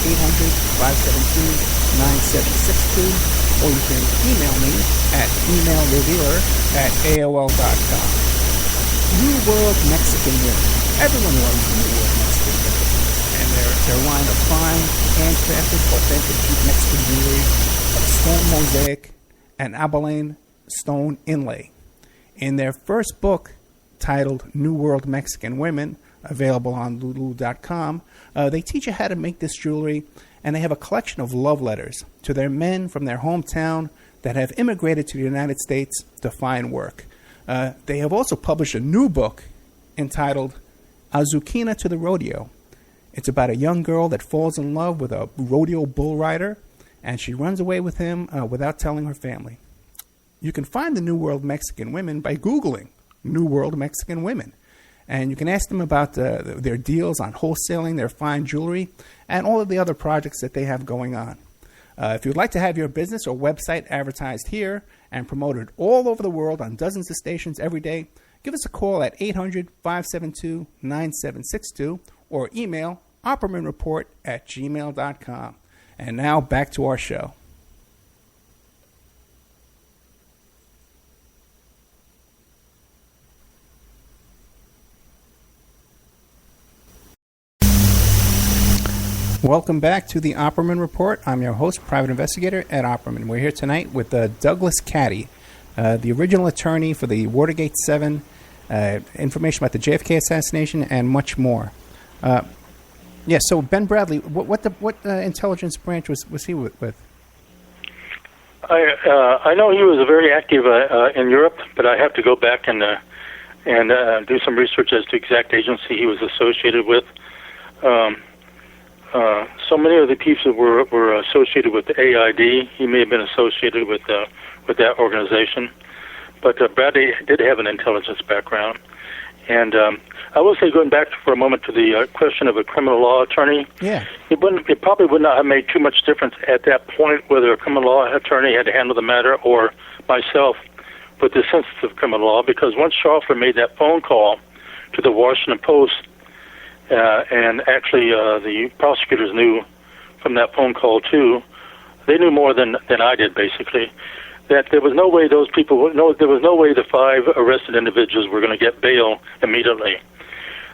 800-572-9762, or you can email me at emailrevealer@aol.com. New World Mexican Women. Everyone loves New World Mexican Women. And their line of fine, handcrafted, authentic Mexican jewelry of stone mosaic and abalone stone inlay. In their first book, titled New World Mexican Women, available on lulu.com, they teach you how to make this jewelry, and they have a collection of love letters to their men from their hometown that have immigrated to the United States to find work. They have also published a new book entitled Azuquina to the Rodeo. It's about a young girl that falls in love with a rodeo bull rider, and she runs away with him without telling her family. You can find the New World Mexican Women by Googling New World Mexican Women. And you can ask them about their deals on wholesaling their fine jewelry and all of the other projects that they have going on. If you'd like to have your business or website advertised here and promoted all over the world on dozens of stations every day, give us a call at 800-572-9762 or email oppermanreport@gmail.com. And now back to our show. Welcome back to the Opperman Report. I'm your host, Private Investigator Ed Opperman. We're here tonight with Douglas Caddy, the original attorney for the Watergate 7, information about the JFK assassination, and much more. So Ben Bradley, what intelligence branch was he with? I know he was very active in Europe, but I have to go back and do some research as to exact agency he was associated with. So many of the people were associated with the AID. He may have been associated with that organization, but Bradley did have an intelligence background. And I will say, going back for a moment to the question of a criminal law attorney, it probably would not have made too much difference at that point whether a criminal law attorney had to handle the matter or myself with the sensitive criminal law, because once Schaufler made that phone call to the Washington Post, and actually the prosecutors knew from that phone call too, they knew more than I did, basically, that there was no way those people there was no way the 5 arrested individuals were going to get bail immediately.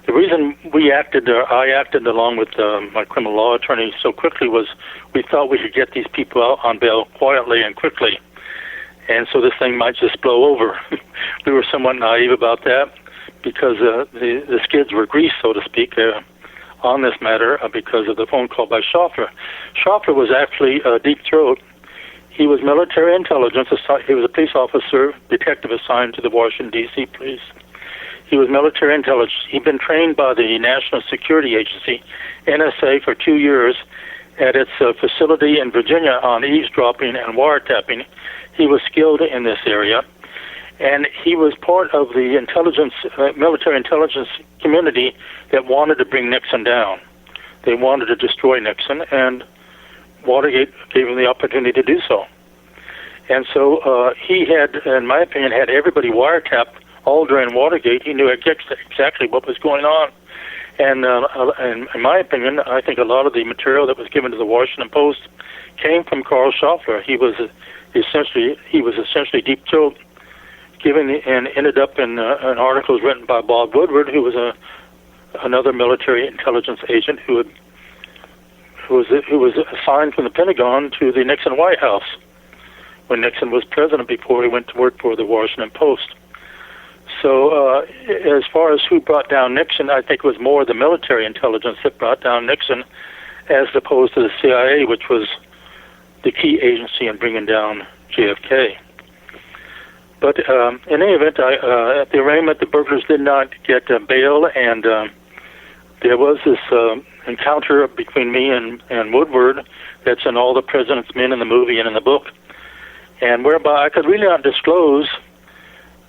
The reason I acted along with my criminal law attorney so quickly was we thought we could get these people out on bail quietly and quickly, and so this thing might just blow over. We were somewhat naive about that because the skids were greased, so to speak, on this matter because of the phone call by Schaufler. Schaufler was actually Deep Throat. He was military intelligence. He was a police officer, detective assigned to the Washington, D.C. police. He was military intelligence. He'd been trained by the National Security Agency, NSA, for 2 years at its facility in Virginia on eavesdropping and wiretapping. He was skilled in this area, and he was part of the military intelligence community that wanted to bring Nixon down. They wanted to destroy Nixon, and Watergate gave him the opportunity to do so. And so he had, in my opinion, had everybody wiretapped all during Watergate. He knew exactly what was going on. And in my opinion, I think a lot of the material that was given to the Washington Post came from Carl Schaufler. He was essentially Deep Throat, and ended up in articles written by Bob Woodward, who was another military intelligence agent who was assigned from the Pentagon to the Nixon White House when Nixon was president before he went to work for the Washington Post. So as far as who brought down Nixon, I think it was more the military intelligence that brought down Nixon as opposed to the CIA, which was the key agency in bringing down JFK. But in any event, at the arraignment, the burglars did not get bail, and there was this encounter between me and Woodward that's in All the President's Men in the movie and in the book, and whereby I could really not disclose,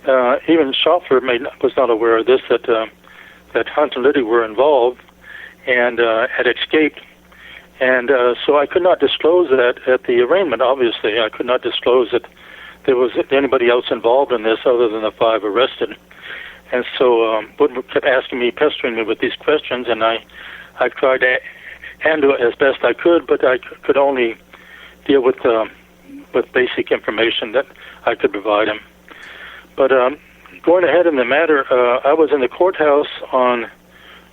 even Schaufler was not aware of this, that Hunt and Liddy were involved and had escaped. And so I could not disclose that at the arraignment, obviously. I could not disclose that there was anybody else involved in this other than the 5 arrested. And so Woodward kept pestering me with these questions, and I tried to handle it as best I could, but I could only deal with basic information that I could provide him. But going ahead in the matter, I was in the courthouse on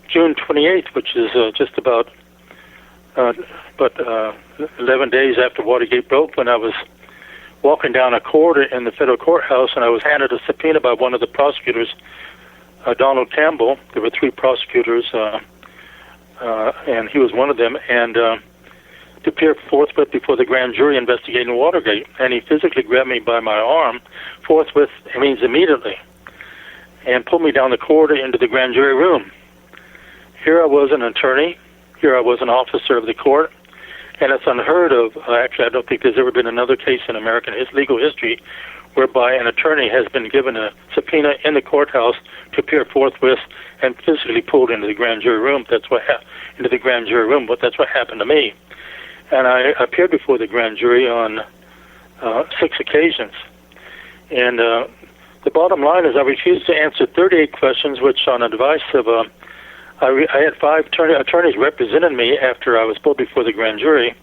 June 28th, which is just about 11 days after Watergate broke, when I was walking down a corridor in the federal courthouse, and I was handed a subpoena by one of the prosecutors, Donald Campbell. There were 3 prosecutors, and he was one of them, and to appear forthwith before the grand jury investigating Watergate. And he physically grabbed me by my arm, forthwith means immediately, and pulled me down the corridor into the grand jury room. Here I was an attorney, here I was an officer of the court, and it's unheard of. Actually, I don't think there's ever been another case in American legal history whereby an attorney has been given a subpoena in the courthouse to appear forthwith and physically pulled into the grand jury room. That's what happened to me. And I appeared before the grand jury on 6 occasions. And the bottom line is I refused to answer 38 questions, which on advice of I had 5 attorneys representing me after I was pulled before the grand jury,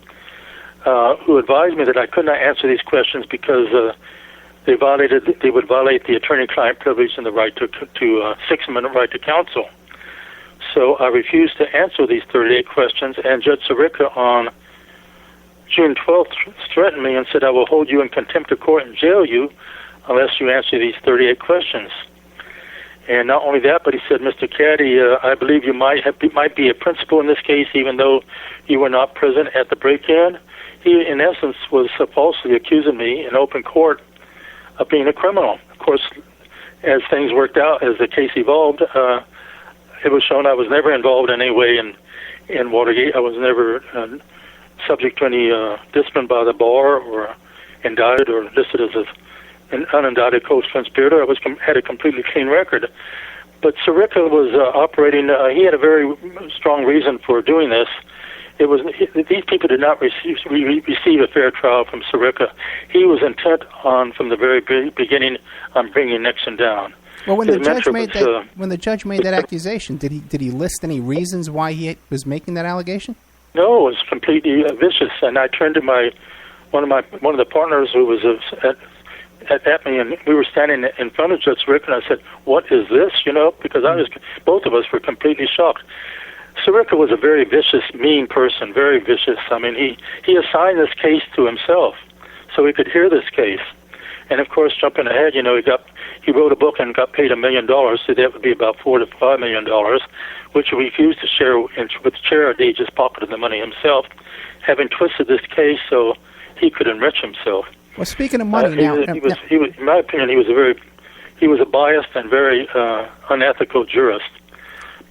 who advised me that I could not answer these questions because they would violate the attorney-client privilege and the right to Sixth Amendment right to counsel. So I refused to answer these 38 questions, and Judge Sirica on June 12th threatened me and said, "I will hold you in contempt of court and jail you unless you answer these 38 questions." And not only that, but he said, "Mr. Caddy, I believe you might be a principal in this case, even though you were not present at the break-in. he, in essence, was falsely accusing me in open court of being a criminal. Of course, as things worked out, as the case evolved, it was shown I was never involved in any way in Watergate. I was never subject to any discipline by the bar or indicted or listed as an unindicted co-conspirator. I had a completely clean record. But Sirica was operating. He had a very strong reason for doing this. These people did not receive a fair trial from Sirica. He was intent on, from the very beginning, on bringing Nixon down. Well, when the judge made that accusation, did he list any reasons why he was making that allegation? No, it was completely vicious. And I turned to one of the partners who was at me, and we were standing in front of Judge Sirica, and I said, "What is this?" Because both of us were completely shocked. Sirica was a very vicious, mean person, very vicious. I mean, he assigned this case to himself so he could hear this case. And of course, jumping ahead, he wrote a book and got paid $1 million, so that would be about $4 to $5 million, which he refused to share with charity. He just pocketed the money himself, having twisted this case so he could enrich himself. Well, speaking of money, he was, in my opinion, he was a biased and very unethical jurist.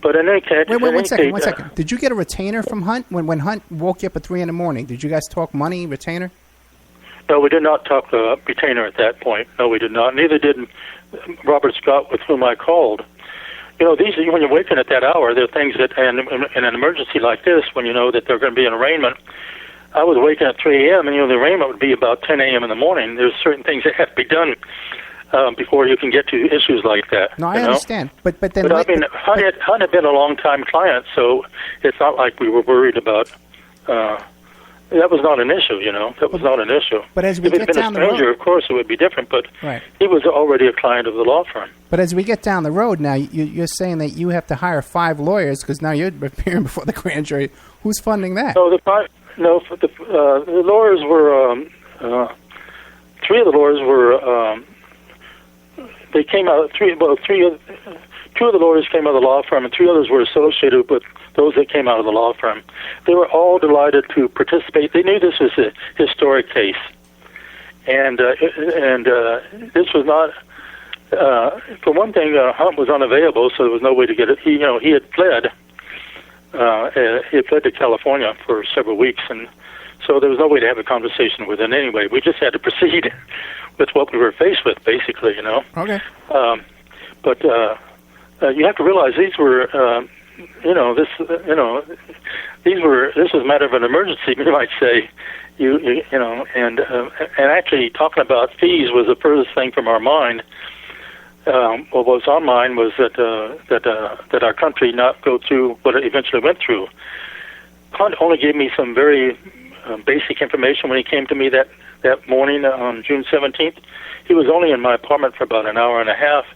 But in any case, wait one second. Did you get a retainer from Hunt when Hunt woke you up at 3 a.m? Did you guys talk money, retainer? No, we did not talk retainer at that point. No, we did not. Neither did Robert Scott, with whom I called. When you're waking at that hour, there are things that, and in an emergency like this, when you know that there's going to be an arraignment. I was waking at 3 a.m., and the arraignment would be about 10 a.m. in the morning. There's certain things that have to be done before you can get to issues like that. No, I understand. But then... Hunt had been a long-time client, so it's not like we were worried about... that was not an issue, That was not an issue. But as we get down the road... If it had been a stranger, of course, it would be different, but he was already a client of the law firm. But as we get down the road now, you're saying that you have to hire 5 lawyers because now you're appearing before the grand jury. Who's funding that? The lawyers were... 3 of the lawyers were... They came out. 2 of the lawyers came out of the law firm, and 3 others were associated with those that came out of the law firm. They were all delighted to participate. They knew this was a historic case, and this was not. For one thing, Hunt was unavailable, so there was no way to get it. He had fled. He had fled to California for several weeks, and so there was no way to have a conversation with him anyway. We just had to proceed with what we were faced with, basically, Okay. But you have to realize these were, this was a matter of an emergency, you might say, and actually talking about fees was the furthest thing from our mind. What was on mind was that our country not go through what it eventually went through. Hunt only gave me some very basic information when he came to me that morning on June 17th. He was only in my apartment for about an hour and a half.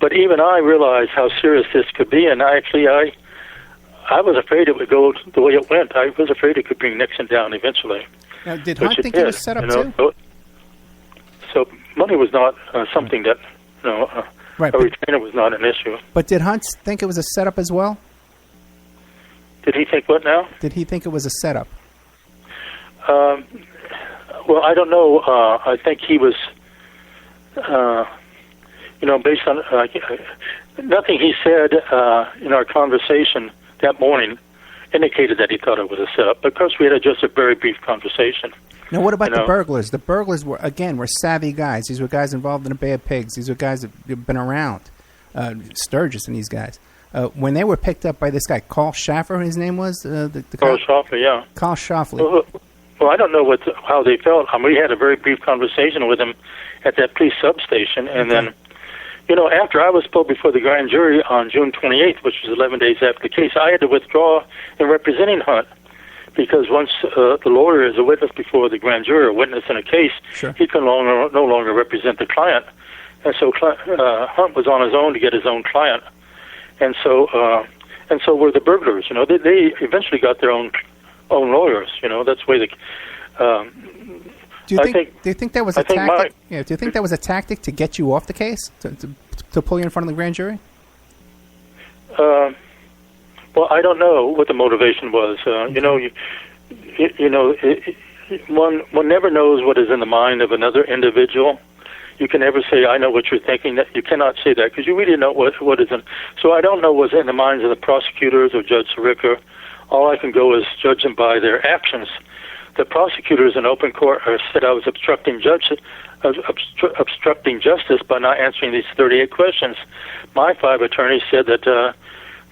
But even I realized how serious this could be, and I was afraid it would go the way it went. I was afraid it could bring Nixon down eventually. Now, did Hunt think it was set up too? So money was not something that, a retainer was not an issue. But did Hunt think it was a setup as well? Did he think what now? Did he think it was a setup? Well, I don't know. I think he was, based on nothing he said in our conversation that morning indicated that he thought it was a setup. But of course, we had just a very brief conversation. Now, what about the burglars? The burglars were savvy guys. These were guys involved in the Bay of Pigs. These were guys that have been around. Sturgis and these guys. When they were picked up by this guy, Carl Schaffer, his name was? Carl Schaffer, yeah. Carl Schaffer. Well, I don't know how they felt. We had a very brief conversation with him at that police substation, and then, after I was pulled before the grand jury on June 28th, which was 11 days after the case, I had to withdraw in representing Hunt, because once the lawyer is a witness before the grand jury, or witness in a case, he can no longer represent the client, and so Hunt was on his own to get his own client, and so were the burglars. They eventually got their own lawyers. That's the way they. Do you think that was a tactic? Do you think that was a tactic to get you off the case, to pull you in front of the grand jury? Well, I don't know what the motivation was. one never knows what is in the mind of another individual. You can never say, I know what you're thinking. That you cannot say that because you really know what is in. So I don't know what's in the minds of the prosecutors or Judge Sirica. All I can go is judge them by their actions. The prosecutors in open court said I was obstructing justice by not answering these 38 questions. My 5 attorneys said that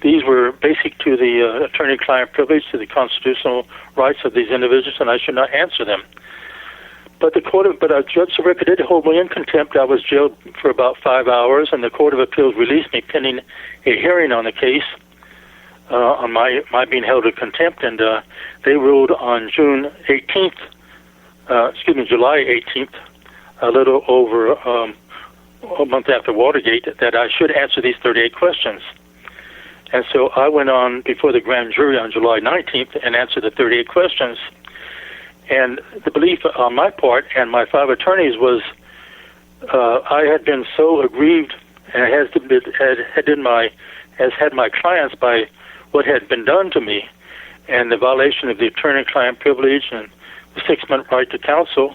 these were basic to the attorney-client privilege, to the constitutional rights of these individuals, and I should not answer them. But Judge Sirica did hold me in contempt. I was jailed for about 5 hours, and the Court of Appeals released me pending a hearing on the case on my being held in contempt, and they ruled on July 18th, a little over a month after Watergate, that I should answer these 38 questions. And so I went on before the grand jury on July 19th and answered the 38 questions. And the belief on my part and my 5 attorneys was I had been so aggrieved and has had my clients by what had been done to me and the violation of the attorney-client privilege and the 6-month right to counsel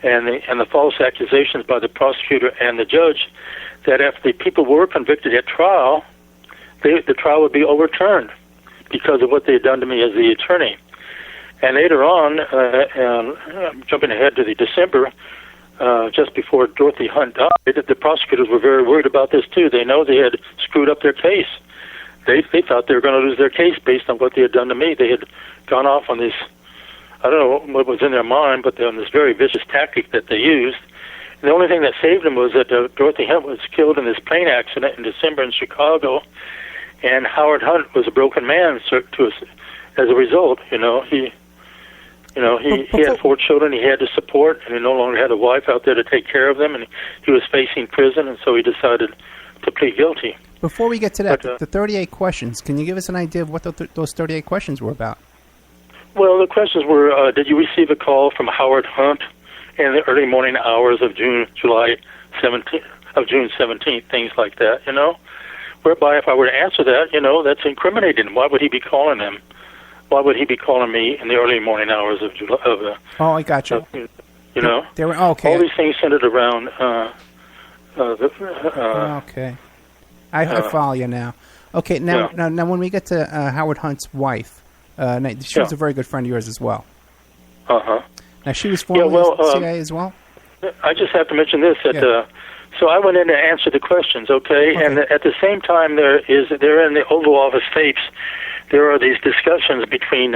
and the false accusations by the prosecutor and the judge, that if the people were convicted at trial, the trial would be overturned because of what they had done to me as the attorney. And later on, jumping ahead to the December, just before Dorothy Hunt died, the prosecutors were very worried about this too. They know they had screwed up their case. They thought they were going to lose their case based on what they had done to me. They had gone off on this, I don't know what was in their mind, but on this very vicious tactic that they used. And the only thing that saved them was that Dorothy Hunt was killed in this plane accident in December in Chicago, and Howard Hunt was a broken man as a result. He had 4 children he had to support, and he no longer had a wife out there to take care of them, and he was facing prison, and so he decided to plead guilty. Before we get to that, the 38 questions, can you give us an idea of what those 38 questions were about? Well, the questions were, did you receive a call from Howard Hunt in the early morning hours of June 17th, things like that, whereby if I were to answer that, that's incriminating. Why would he be calling them? Why would he be calling me in the early morning hours of July? I got you. They were okay. All these things centered around. Okay, I follow you now. Okay, now when we get to Howard Hunt's wife, she was a very good friend of yours as well. Now she was formerly CIA as well. I just have to mention this that. So I went in to answer the questions, okay? And at the same time, they're in the Oval Office tapes. There are these discussions between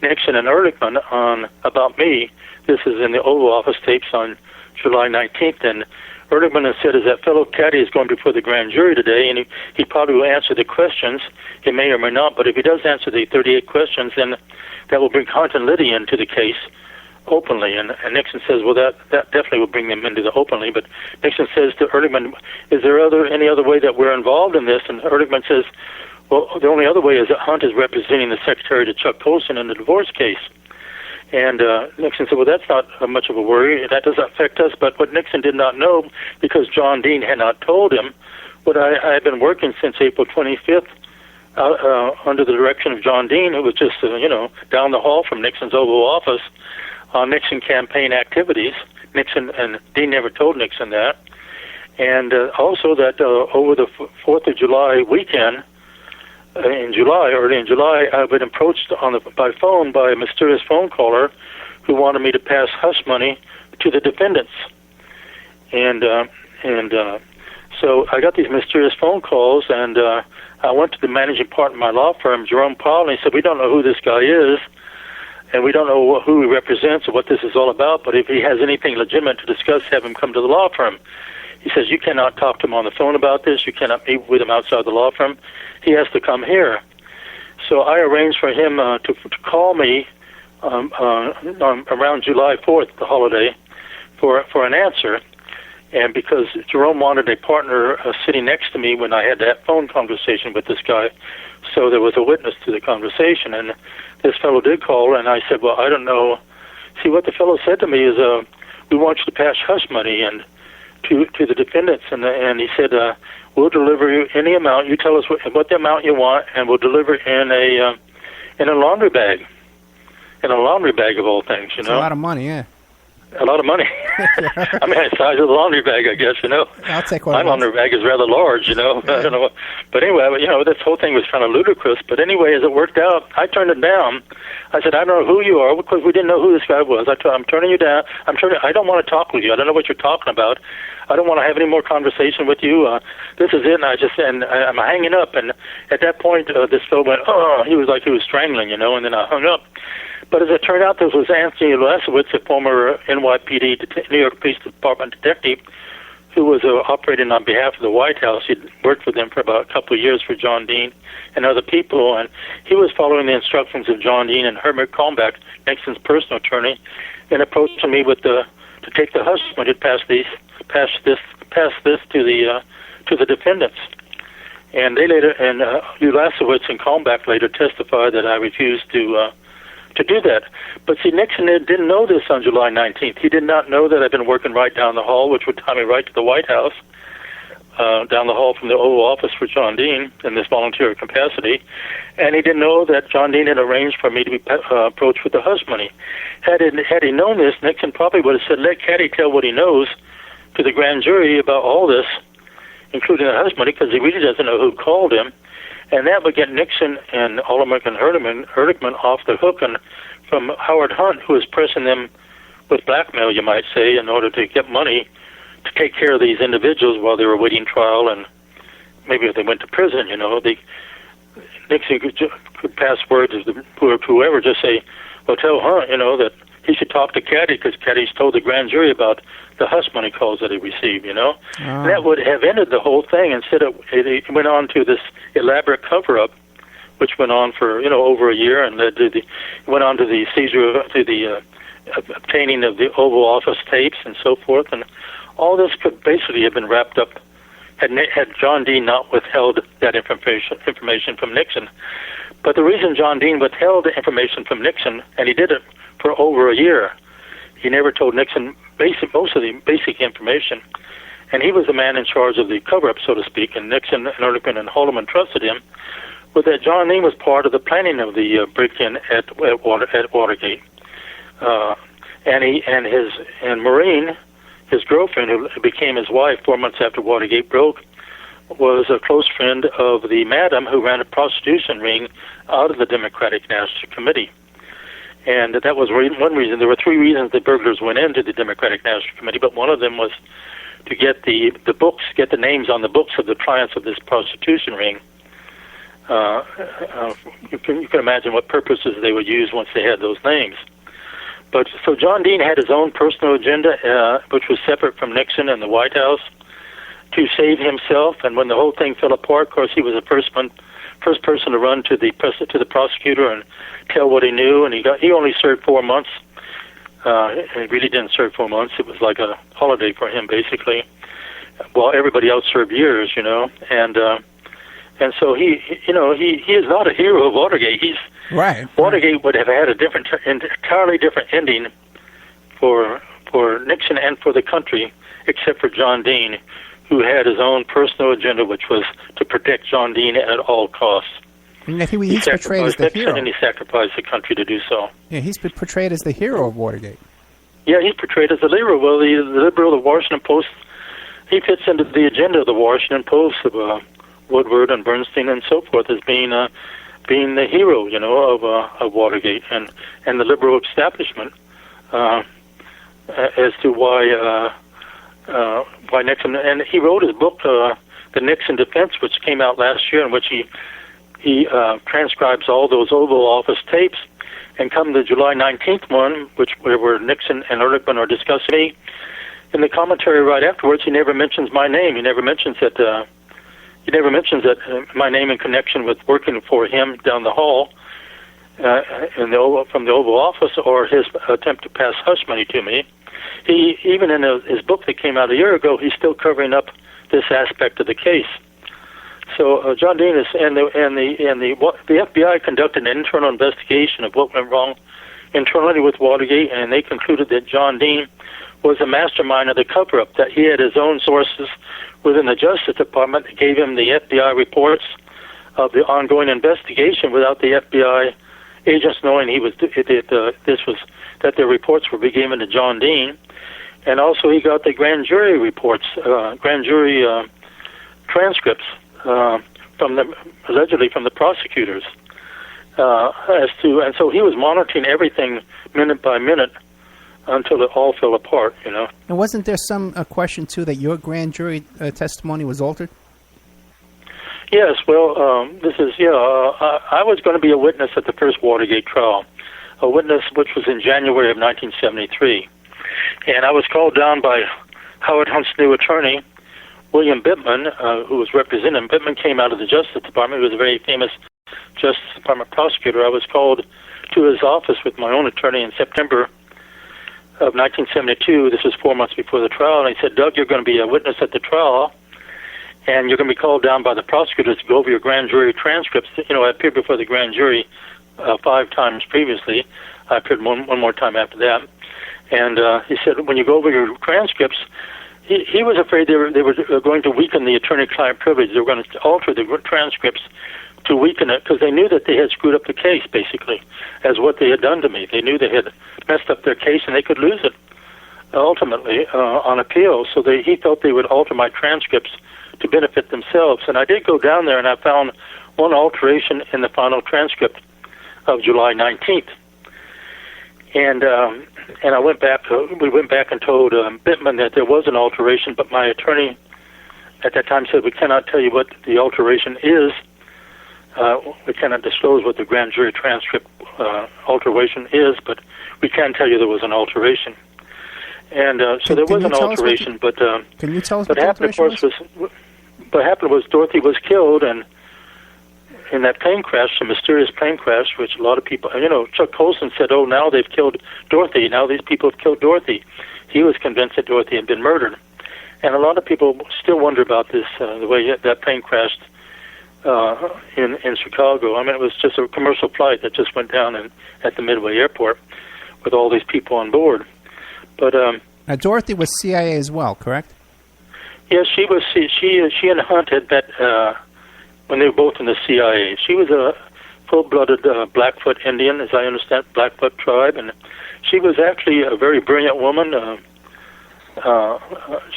Nixon and Ehrlichman about me. This is in the Oval Office tapes on July 19th, and Ehrlichman has said, that fellow Caddy is going before the grand jury today, and he probably will answer the questions. He may or may not, but if he does answer the 38 questions, then that will bring continuity into the case openly. And Nixon says, well, that definitely will bring them into the openly. But Nixon says to Ehrlichman, is there any other way that we're involved in this? And Ehrlichman says, well, the only other way is that Hunt is representing the secretary to Chuck Colson in the divorce case. And Nixon said, well, that's not much of a worry. That doesn't affect us. But what Nixon did not know, because John Dean had not told him, what I had been working since April 25th under the direction of John Dean, who was just, down the hall from Nixon's Oval Office on Nixon campaign activities. Nixon and Dean never told Nixon that. And also that over the 4th of July weekend, early in July, I've been approached by phone by a mysterious phone caller who wanted me to pass hush money to the defendants. And so I got these mysterious phone calls, and I went to the managing partner of my law firm, Jerome Powell, and he said, we don't know who this guy is, and we don't know who he represents or what this is all about, but if he has anything legitimate to discuss, have him come to the law firm. He says, you cannot talk to him on the phone about this. You cannot meet with him outside the law firm. He has to come here. So I arranged for him to call me around July 4th, the holiday, for an answer. And because Jerome wanted a partner sitting next to me when I had that phone conversation with this guy, so there was a witness to the conversation. And this fellow did call, and I said, well, I don't know. See, what the fellow said to me is, we want you to pass hush money and to the defendants. And he said, we'll deliver you any amount. You tell us what the amount you want, and we'll deliver in a laundry bag. in a laundry bag of all things, you know. That's a lot of money, yeah. A lot of money. I mean, the size of the laundry bag, I guess, you know. I'll take one. My laundry bag is rather large, you know. I don't know. But anyway, you know, this whole thing was kind of ludicrous. But anyway, as it worked out, I turned it down. I said, I don't know who you are, because we didn't know who this guy was. I'm turning you down. I don't want to talk with you. I don't know what you're talking about. I don't want to have any more conversation with you. This is it. And I'm hanging up. And at that point, this fellow went, oh, he was like he was strangling, you know, and then I hung up. But as it turned out, this was Anthony Lasowitz, a former NYPD, New York Police Department detective, who was operating on behalf of the White House. He'd worked with them for about a couple of years for John Dean and other people, and he was following the instructions of John Dean and Herbert Kalmbach, Nixon's personal attorney, and approaching me with to take the husband and pass this to the defendants. And they later, and Lasowitz and Kalmbach later testified that I refused to do that. But see, Nixon didn't know this on July 19th. He did not know that I'd been working right down the hall, which would tie me right to the White House, down the hall from the Oval Office for John Dean in this volunteer capacity. And he didn't know that John Dean had arranged for me to be approached with the hush money. Had he known this, Nixon probably would have said, let Caddy tell what he knows to the grand jury about all this, including the hush money, because he really doesn't know who called him. And that would get Nixon and All-American Herdman off the hook from Howard Hunt, who was pressing them with blackmail, you might say, in order to get money to take care of these individuals while they were waiting trial, and maybe if they went to prison, you know. Nixon could pass word to whoever, just say, well, tell Hunt, you know, that he should talk to Caddy, because Caddy's told the grand jury about the hush money calls that he received, you know. And that would have ended the whole thing. Instead, it went on to this elaborate cover-up, which went on for, you know, over a year, and went on to the seizure, to the obtaining of the Oval Office tapes and so forth. And all this could basically have been wrapped up had John Dean not withheld that information from Nixon. But the reason John Dean withheld the information from Nixon, and he did it for over a year, he never told Nixon most of the basic information, and he was the man in charge of the cover-up, so to speak, and Nixon and Ehrlichman and Haldeman trusted him, was that John Dean was part of the planning of the break-in at Watergate. And Maureen, his girlfriend, who became his wife 4 months after Watergate broke, was a close friend of the madam who ran a prostitution ring out of the Democratic National Committee. And that was one reason. There were three reasons the burglars went into the Democratic National Committee, but one of them was to get the books, get the names on the books of the clients of this prostitution ring. You can imagine what purposes they would use once they had those names. But so John Dean had his own personal agenda, which was separate from Nixon and the White House, to save himself. And when the whole thing fell apart, of course, he was the first person to run to the prosecutor and tell what he knew. And he only served 4 months. He really didn't serve 4 months. It was like a holiday for him, basically. While everybody else served years, you know. And so he is not a hero of Watergate. Right. Watergate would have had entirely different ending for Nixon and for the country, except for John Dean, who had his own personal agenda, which was to protect John Dean at all costs. And he's portrayed as the hero. And he sacrificed the country to do so. Yeah, he's been portrayed as the hero of Watergate. Yeah, he's portrayed as the hero. Well, the liberal, the Washington Post, he fits into the agenda of the Washington Post of Woodward and Bernstein and so forth as being the hero, you know, of Watergate and the liberal establishment as to why Nixon. And he wrote his book, The Nixon Defense, which came out last year, in which he transcribes all those Oval Office tapes. And come the July 19th one, where Nixon and Ehrlichman are discussing me, in the commentary right afterwards, he never mentions my name. He never mentions that. My name in connection with working for him down the hall from the Oval Office, or his attempt to pass hush money to me. He even in his book that came out a year ago, he's still covering up this aspect of the case. So John Dean and the FBI conducted an internal investigation of what went wrong internally with Watergate, and they concluded that John Dean was a mastermind of the cover-up, that he had his own sources within the Justice Department that gave him the FBI reports of the ongoing investigation without the FBI agents knowing that their reports were being given to John Dean, and also he got the grand jury reports, transcripts allegedly from the prosecutors, and so he was monitoring everything minute by minute until it all fell apart. And wasn't there some question too that your grand jury testimony was altered? Yes, well, I was going to be a witness at the first Watergate trial, a witness which was in January of 1973. And I was called down by Howard Hunt's new attorney, William Bittman, who was representing him. Bittman came out of the Justice Department. He was a very famous Justice Department prosecutor. I was called to his office with my own attorney in September of 1972. This was 4 months before the trial. And he said, Doug, you're going to be a witness at the trial, and you're going to be called down by the prosecutors to go over your grand jury transcripts. I appeared before the grand jury 5 times previously. I appeared one more time after that. And he said, when you go over your transcripts, he was afraid they were going to weaken the attorney-client privilege. They were going to alter the transcripts to weaken it because they knew that they had screwed up the case, basically, as what they had done to me. They knew they had messed up their case and they could lose it ultimately on appeal. So he felt they would alter my transcripts to benefit themselves. And I did go down there and I found one alteration in the final transcript of July 19th. And I went back. We went back and told Bittman that there was an alteration, but my attorney at that time said we cannot tell you what the alteration is. We cannot disclose what the grand jury transcript alteration is, but we can tell you there was an alteration. And so there was an alteration, but can you tell us what what happened? Of course, what happened was Dorothy was killed, and in that plane crash, the mysterious plane crash, which a lot of people, Chuck Colson said, "Oh, now they've killed Dorothy. Now these people have killed Dorothy." He was convinced that Dorothy had been murdered, and a lot of people still wonder about this, the way that plane crashed in Chicago. I mean, it was just a commercial flight that just went down at the Midway Airport with all these people on board. But now Dorothy was CIA as well, correct? Yes, she was. She and Hunt had met when they were both in the CIA. She was a full-blooded Blackfoot Indian, as I understand, Blackfoot tribe, and she was actually a very brilliant woman.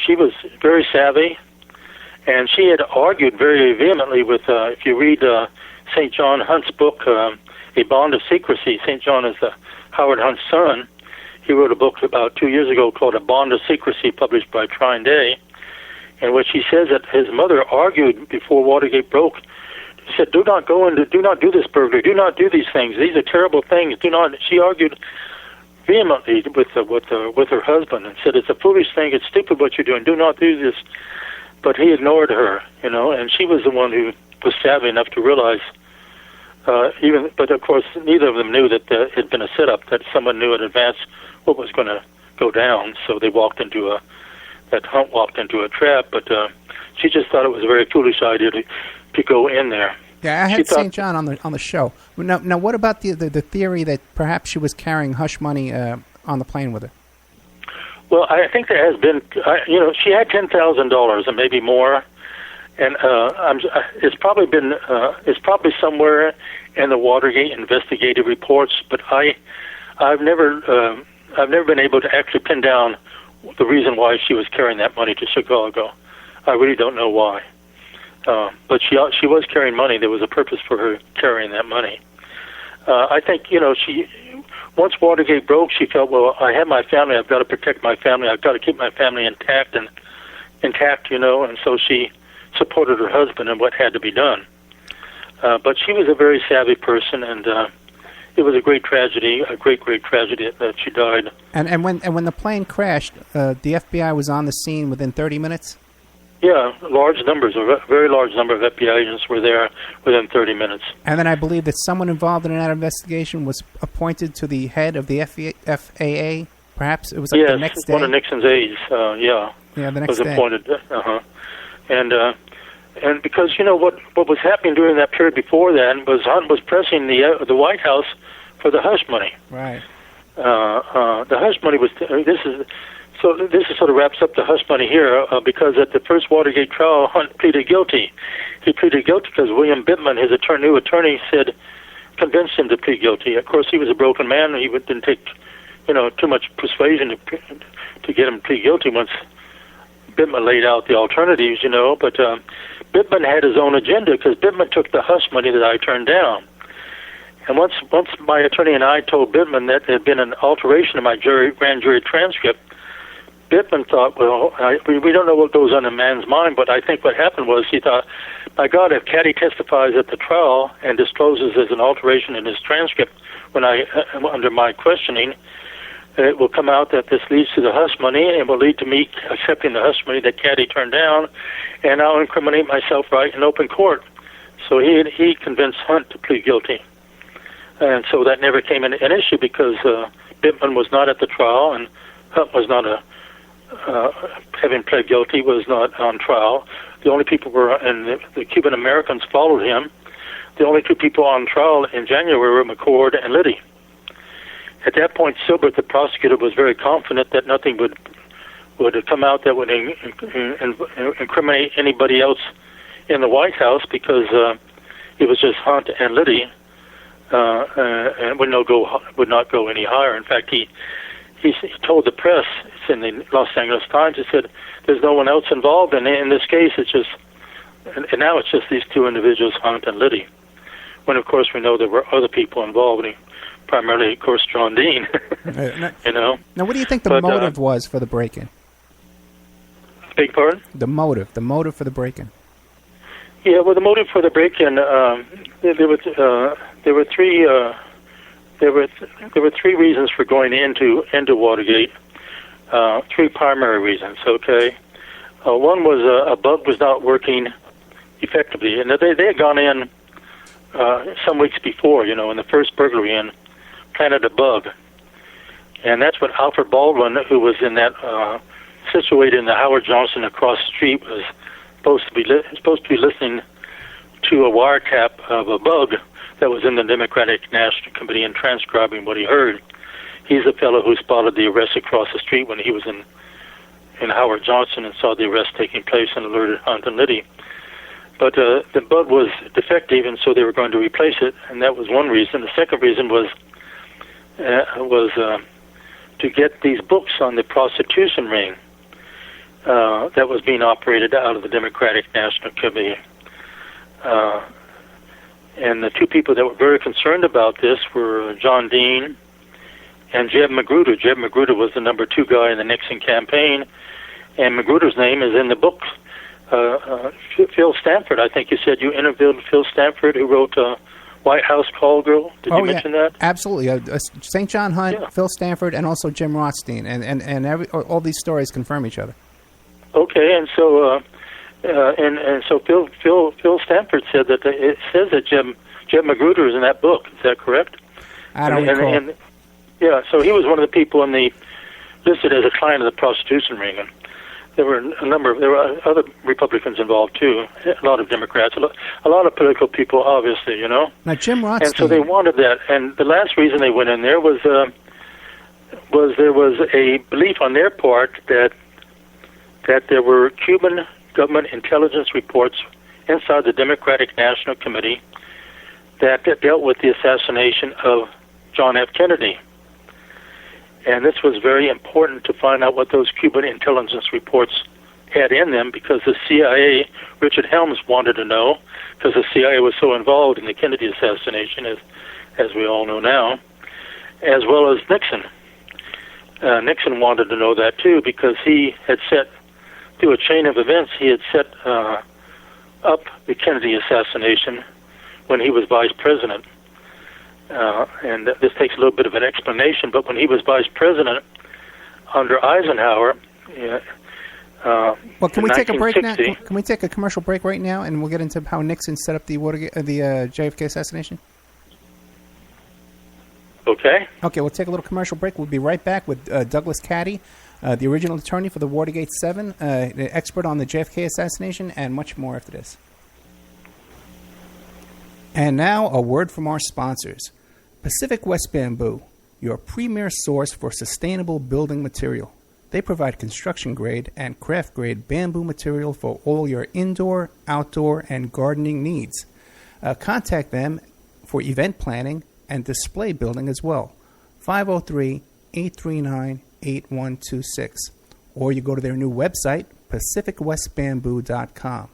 She was very savvy, and she had argued very vehemently with, if you read St. John Hunt's book, A Bond of Secrecy. St. John is Howard Hunt's son. He wrote a book about 2 years ago called A Bond of Secrecy, published by Trine Day, in which he says that his mother argued before Watergate broke. She said, do not do this burglary, do not do these things. These are terrible things. Do not. She argued vehemently with her husband and said, it's a foolish thing, it's stupid what you're doing, do not do this. But he ignored her, and she was the one who was savvy enough to realize, but of course neither of them knew that it had been a setup, that someone knew in advance what was going to go down, so they that Hunt walked into a trap, but she just thought it was a very foolish idea to go in there. Yeah, I had St. John on the show. Now, what about the theory that perhaps she was carrying hush money on the plane with her? Well, I think there has been, she had $10,000 and maybe more, and it's probably somewhere in the Watergate investigative reports, but I've never been able to actually pin down the reason why she was carrying that money to Chicago. I really don't know why. But she was carrying money. There was a purpose for her carrying that money. I think, once Watergate broke, she felt, well, I have my family. I've got to protect my family. I've got to keep my family intact, and so she supported her husband in what had to be done. But she was a very savvy person, and it was a great tragedy, a great tragedy that she died. And when the plane crashed, the FBI was on the scene within 30 minutes? Yeah, a very large number of FBI agents were there within 30 minutes. And then I believe that someone involved in that investigation was appointed to the head of the FAA, perhaps? It was the next day? Yes, one of Nixon's aides, Yeah, the next was appointed. And because, what was happening during that period before that was Hunt was pressing the White House for the hush money. Right. The hush money was, this sort of wraps up the hush money here, because at the first Watergate trial, Hunt pleaded guilty. He pleaded guilty because William Bittman, his new attorney, said convinced him to plead guilty. Of course, he was a broken man. He didn't take, too much persuasion to get him to plead guilty once Bittman laid out the alternatives, But Bittman had his own agenda because Bittman took the hush money that I turned down. And once my attorney and I told Bittman that there had been an alteration in my grand jury transcript, Bittman thought, well, we don't know what goes on in a man's mind, but I think what happened was he thought, my God, if Caddy testifies at the trial and discloses there's an alteration in his transcript when under my questioning, it will come out that this leads to the hush money and will lead to me accepting the hush money that Caddy turned down, and I'll incriminate myself right in open court. So he convinced Hunt to plead guilty. And so that never came an issue because Bittman was not at the trial and Hunt was not having pled guilty, was not on trial. The only people and the Cuban Americans followed him. The only two people on trial in January were McCord and Liddy. At that point, Silbert, the prosecutor, was very confident that nothing would come out that would incriminate anybody else in the White House because it was just Hunt and Liddy, and would not go any higher. In fact, he told the press, it's in the Los Angeles Times, he said, there's no one else involved, and in this case, it's just, and now it's just these two individuals, Hunt and Liddy, when, of course, we know there were other people involved, primarily, of course, John Dean, Now, what do you think the motive was for the break-in? Beg pardon? The motive for the break-in. Yeah, well, the motive for the break-in, there were three reasons for going into Watergate. Three primary reasons. Okay, one was a bug was not working effectively, and they had gone in some weeks before, in the first burglary and planted a bug, and that's what Alfred Baldwin, who was in that situated in the Howard Johnson across the street, was supposed to be listening to a wiretap of a bug that was in the Democratic National Committee and transcribing what he heard. He's the fellow who spotted the arrest across the street when he was in Howard Johnson and saw the arrest taking place and alerted Hunt and Liddy. But the bug was defective, and so they were going to replace it, and that was one reason. The second reason was to get these books on the prostitution ring that was being operated out of the Democratic National Committee. And the two people that were very concerned about this were John Dean and Jeb Magruder. Jeb Magruder was the number 2 guy in the Nixon campaign, and Magruder's name is in the book. Phil Stanford, I think you said you interviewed Phil Stanford, who wrote White House Call Girl. Did you mention that? Absolutely. St. John Hunt, Phil Stanford, and also Jim Rothstein, and all these stories confirm each other. Okay, and so so Phil Stanford said that it says that Jeb Magruder is in that book. Is that correct? I don't recall. Yeah, so he was one of the people listed as a client of the prostitution ring, and there were other Republicans involved too, a lot of Democrats, a lot of political people, obviously, Now, Jim Rothstein. And so they wanted that, and the last reason they went in there was there was a belief on their part that there were Cuban government intelligence reports inside the Democratic National Committee that dealt with the assassination of John F. Kennedy. And this was very important to find out what those Cuban intelligence reports had in them, because the CIA, Richard Helms wanted to know, because the CIA was so involved in the Kennedy assassination, as we all know now, as well as Nixon. Nixon wanted to know that too, because he had through a chain of events, he had set up the Kennedy assassination when he was vice president. And this takes a little bit of an explanation, but when he was vice president under Eisenhower, can we take a break now? Can we take a commercial break right now, and we'll get into how Nixon set up the JFK assassination? Okay. Okay, we'll take a little commercial break. We'll be right back with Douglas Caddy, the original attorney for the Watergate 7, the expert on the JFK assassination, and much more after this. And now, a word from our sponsors. Pacific West Bamboo, your premier source for sustainable building material. They provide construction-grade and craft-grade bamboo material for all your indoor, outdoor, and gardening needs. Contact them for event planning and display building as well. 503-839-8126. Or you go to their new website, pacificwestbamboo.com.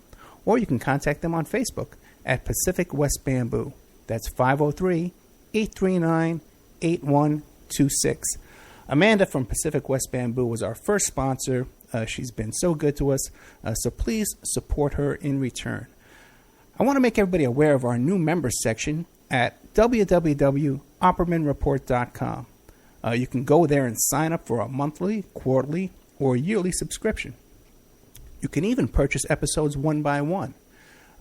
Or you can contact them on Facebook at Pacific West Bamboo. That's 503-839-8126. Amanda from Pacific West Bamboo was our first sponsor. She's been so good to us, so please support her in return. I want to make everybody aware of our new members section at www.oppermanreport.com. You can go there and sign up for a monthly, quarterly, or yearly subscription. You can even purchase episodes one by one.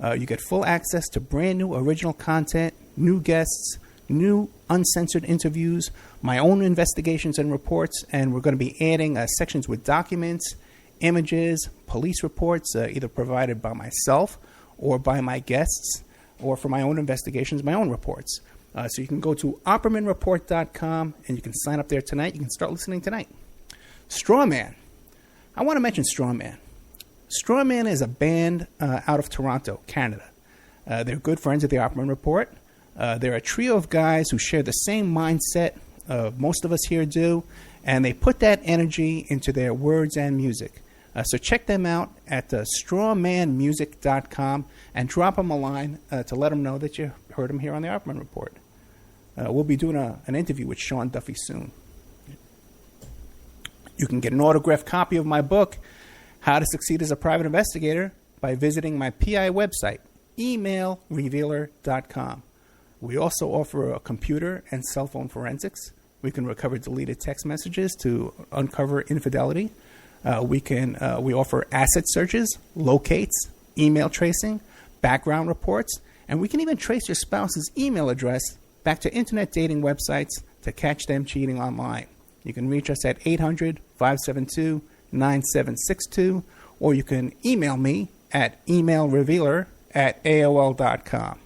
You get full access to brand new original content, new guests, new uncensored interviews, my own investigations and reports, and we're going to be adding sections with documents, images, police reports, either provided by myself or by my guests, or for my own investigations, my own reports. So you can go to oppermanreport.com and you can sign up there tonight. You can start listening tonight. Strawman. I want to mention Strawman. Strawman is a band out of Toronto, Canada. They're good friends of the Opperman Report. They're a trio of guys who share the same mindset most of us here do, and they put that energy into their words and music. So check them out at strawmanmusic.com and drop them a line to let them know that you heard them here on the Opperman Report. We'll be doing an interview with Sean Duffy soon. You can get an autographed copy of my book, How to Succeed as a Private Investigator, by visiting my PI website, emailrevealer.com. We also offer a computer and cell phone forensics. We can recover deleted text messages to uncover infidelity. We offer asset searches, locates, email tracing, background reports, and we can even trace your spouse's email address back to internet dating websites to catch them cheating online. You can reach us at 800-572-9762, or you can email me at emailrevealer@aol.com.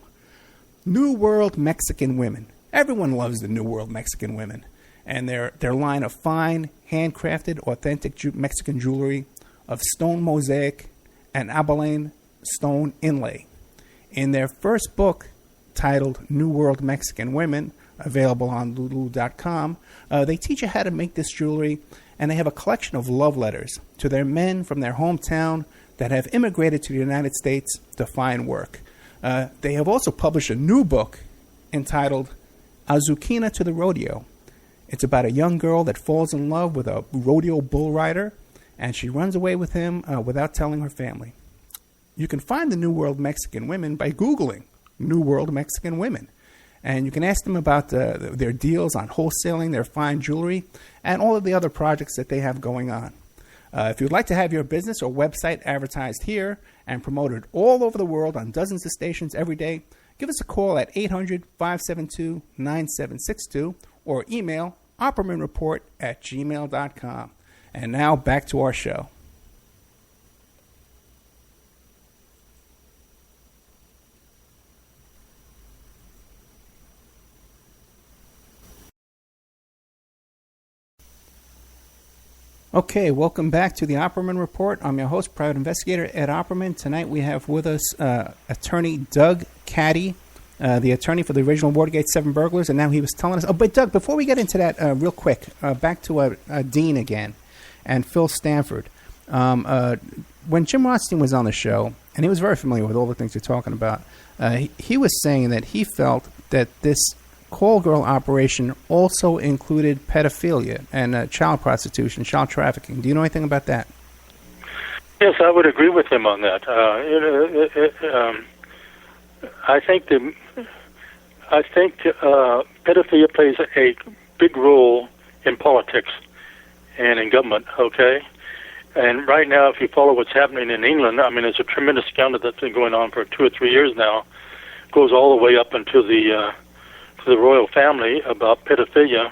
New World Mexican Women. Everyone loves the New World Mexican Women, and their line of fine, handcrafted, authentic Mexican jewelry of stone mosaic and abalone stone inlay. In their first book, titled New World Mexican Women, available on lulu.com, they teach you how to make this jewelry, and they have a collection of love letters to their men from their hometown that have immigrated to the United States to find work. They have also published a new book entitled Azuquina to the Rodeo. It's about a young girl that falls in love with a rodeo bull rider, and she runs away with him without telling her family. You can find the New World Mexican Women by Googling New World Mexican Women. And you can ask them about their deals on wholesaling their fine jewelry and all of the other projects that they have going on. If you'd like to have your business or website advertised here and promoted all over the world on dozens of stations every day, give us a call at 800-572-9762 or email oppermanreport@gmail.com. And now back to our show. Okay, welcome back to the Opperman Report. I'm your host, Private Investigator Ed Opperman. Tonight we have with us attorney Doug Caddy, the attorney for the original Watergate 7 burglars, and now he was telling us... Oh, but Doug, before we get into that real quick, back to Dean again and Phil Stanford. When Jim Rothstein was on the show, and he was very familiar with all the things you're talking about, he was saying that he felt that this call girl operation also included pedophilia and child prostitution, child trafficking. Do you know anything about that? Yes, I would agree with him on that. I think pedophilia plays a big role in politics and in government. Okay, and right now, if you follow what's happening in England, I mean, there's a tremendous scandal that's been going on for 2 or 3 years now. Goes all the way up into the royal family about pedophilia,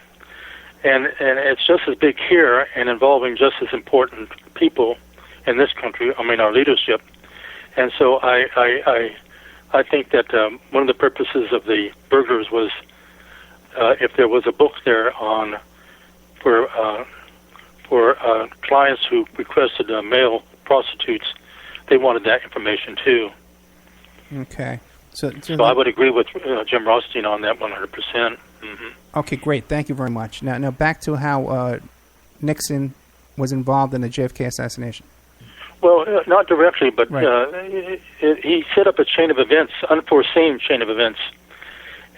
and it's just as big here and involving just as important people in this country. I mean, our leadership. And so I think that one of the purposes of the burglars was if there was a book there on for clients who requested male prostitutes, they wanted that information too. Okay. So I would agree with Jim Rothstein on that 100%. Mm-hmm. Okay, great. Thank you very much. Now back to how Nixon was involved in the JFK assassination. Well, not directly, but right. He set up a chain of events, unforeseen chain of events,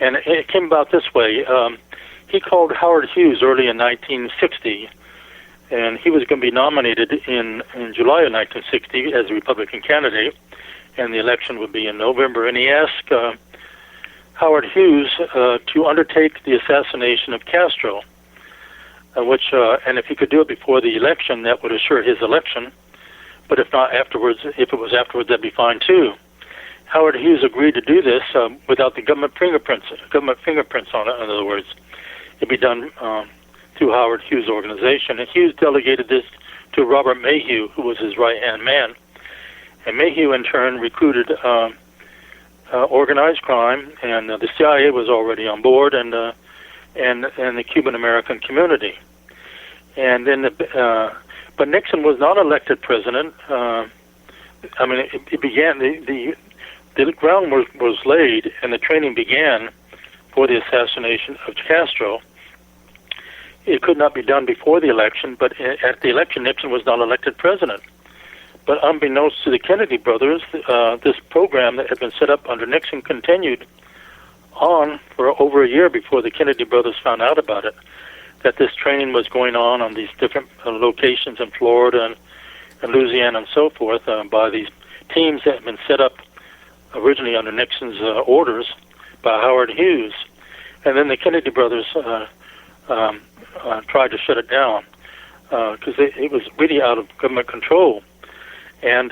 and it came about this way. He called Howard Hughes early in 1960, and he was going to be nominated in July of 1960 as a Republican candidate, and the election would be in November. And he asked Howard Hughes to undertake the assassination of Castro, and if he could do it before the election, that would assure his election. But if not afterwards, if it was afterwards, that'd be fine too. Howard Hughes agreed to do this without the government fingerprints on it. In other words, it'd be done through Howard Hughes' organization. And Hughes delegated this to Robert Mayhew, who was his right-hand man. And Mayhew, in turn, recruited organized crime, and the CIA was already on board, and the Cuban-American community. And then, but Nixon was not elected president. It began. The ground was laid, and the training began for the assassination of Castro. It could not be done before the election, but at the election, Nixon was not elected president. But unbeknownst to the Kennedy brothers, this program that had been set up under Nixon continued on for over a year before the Kennedy brothers found out about it, that this training was going on these different locations in Florida and Louisiana and so forth by these teams that had been set up originally under Nixon's orders by Howard Hughes. And then the Kennedy brothers tried to shut it down because it was really out of government control. And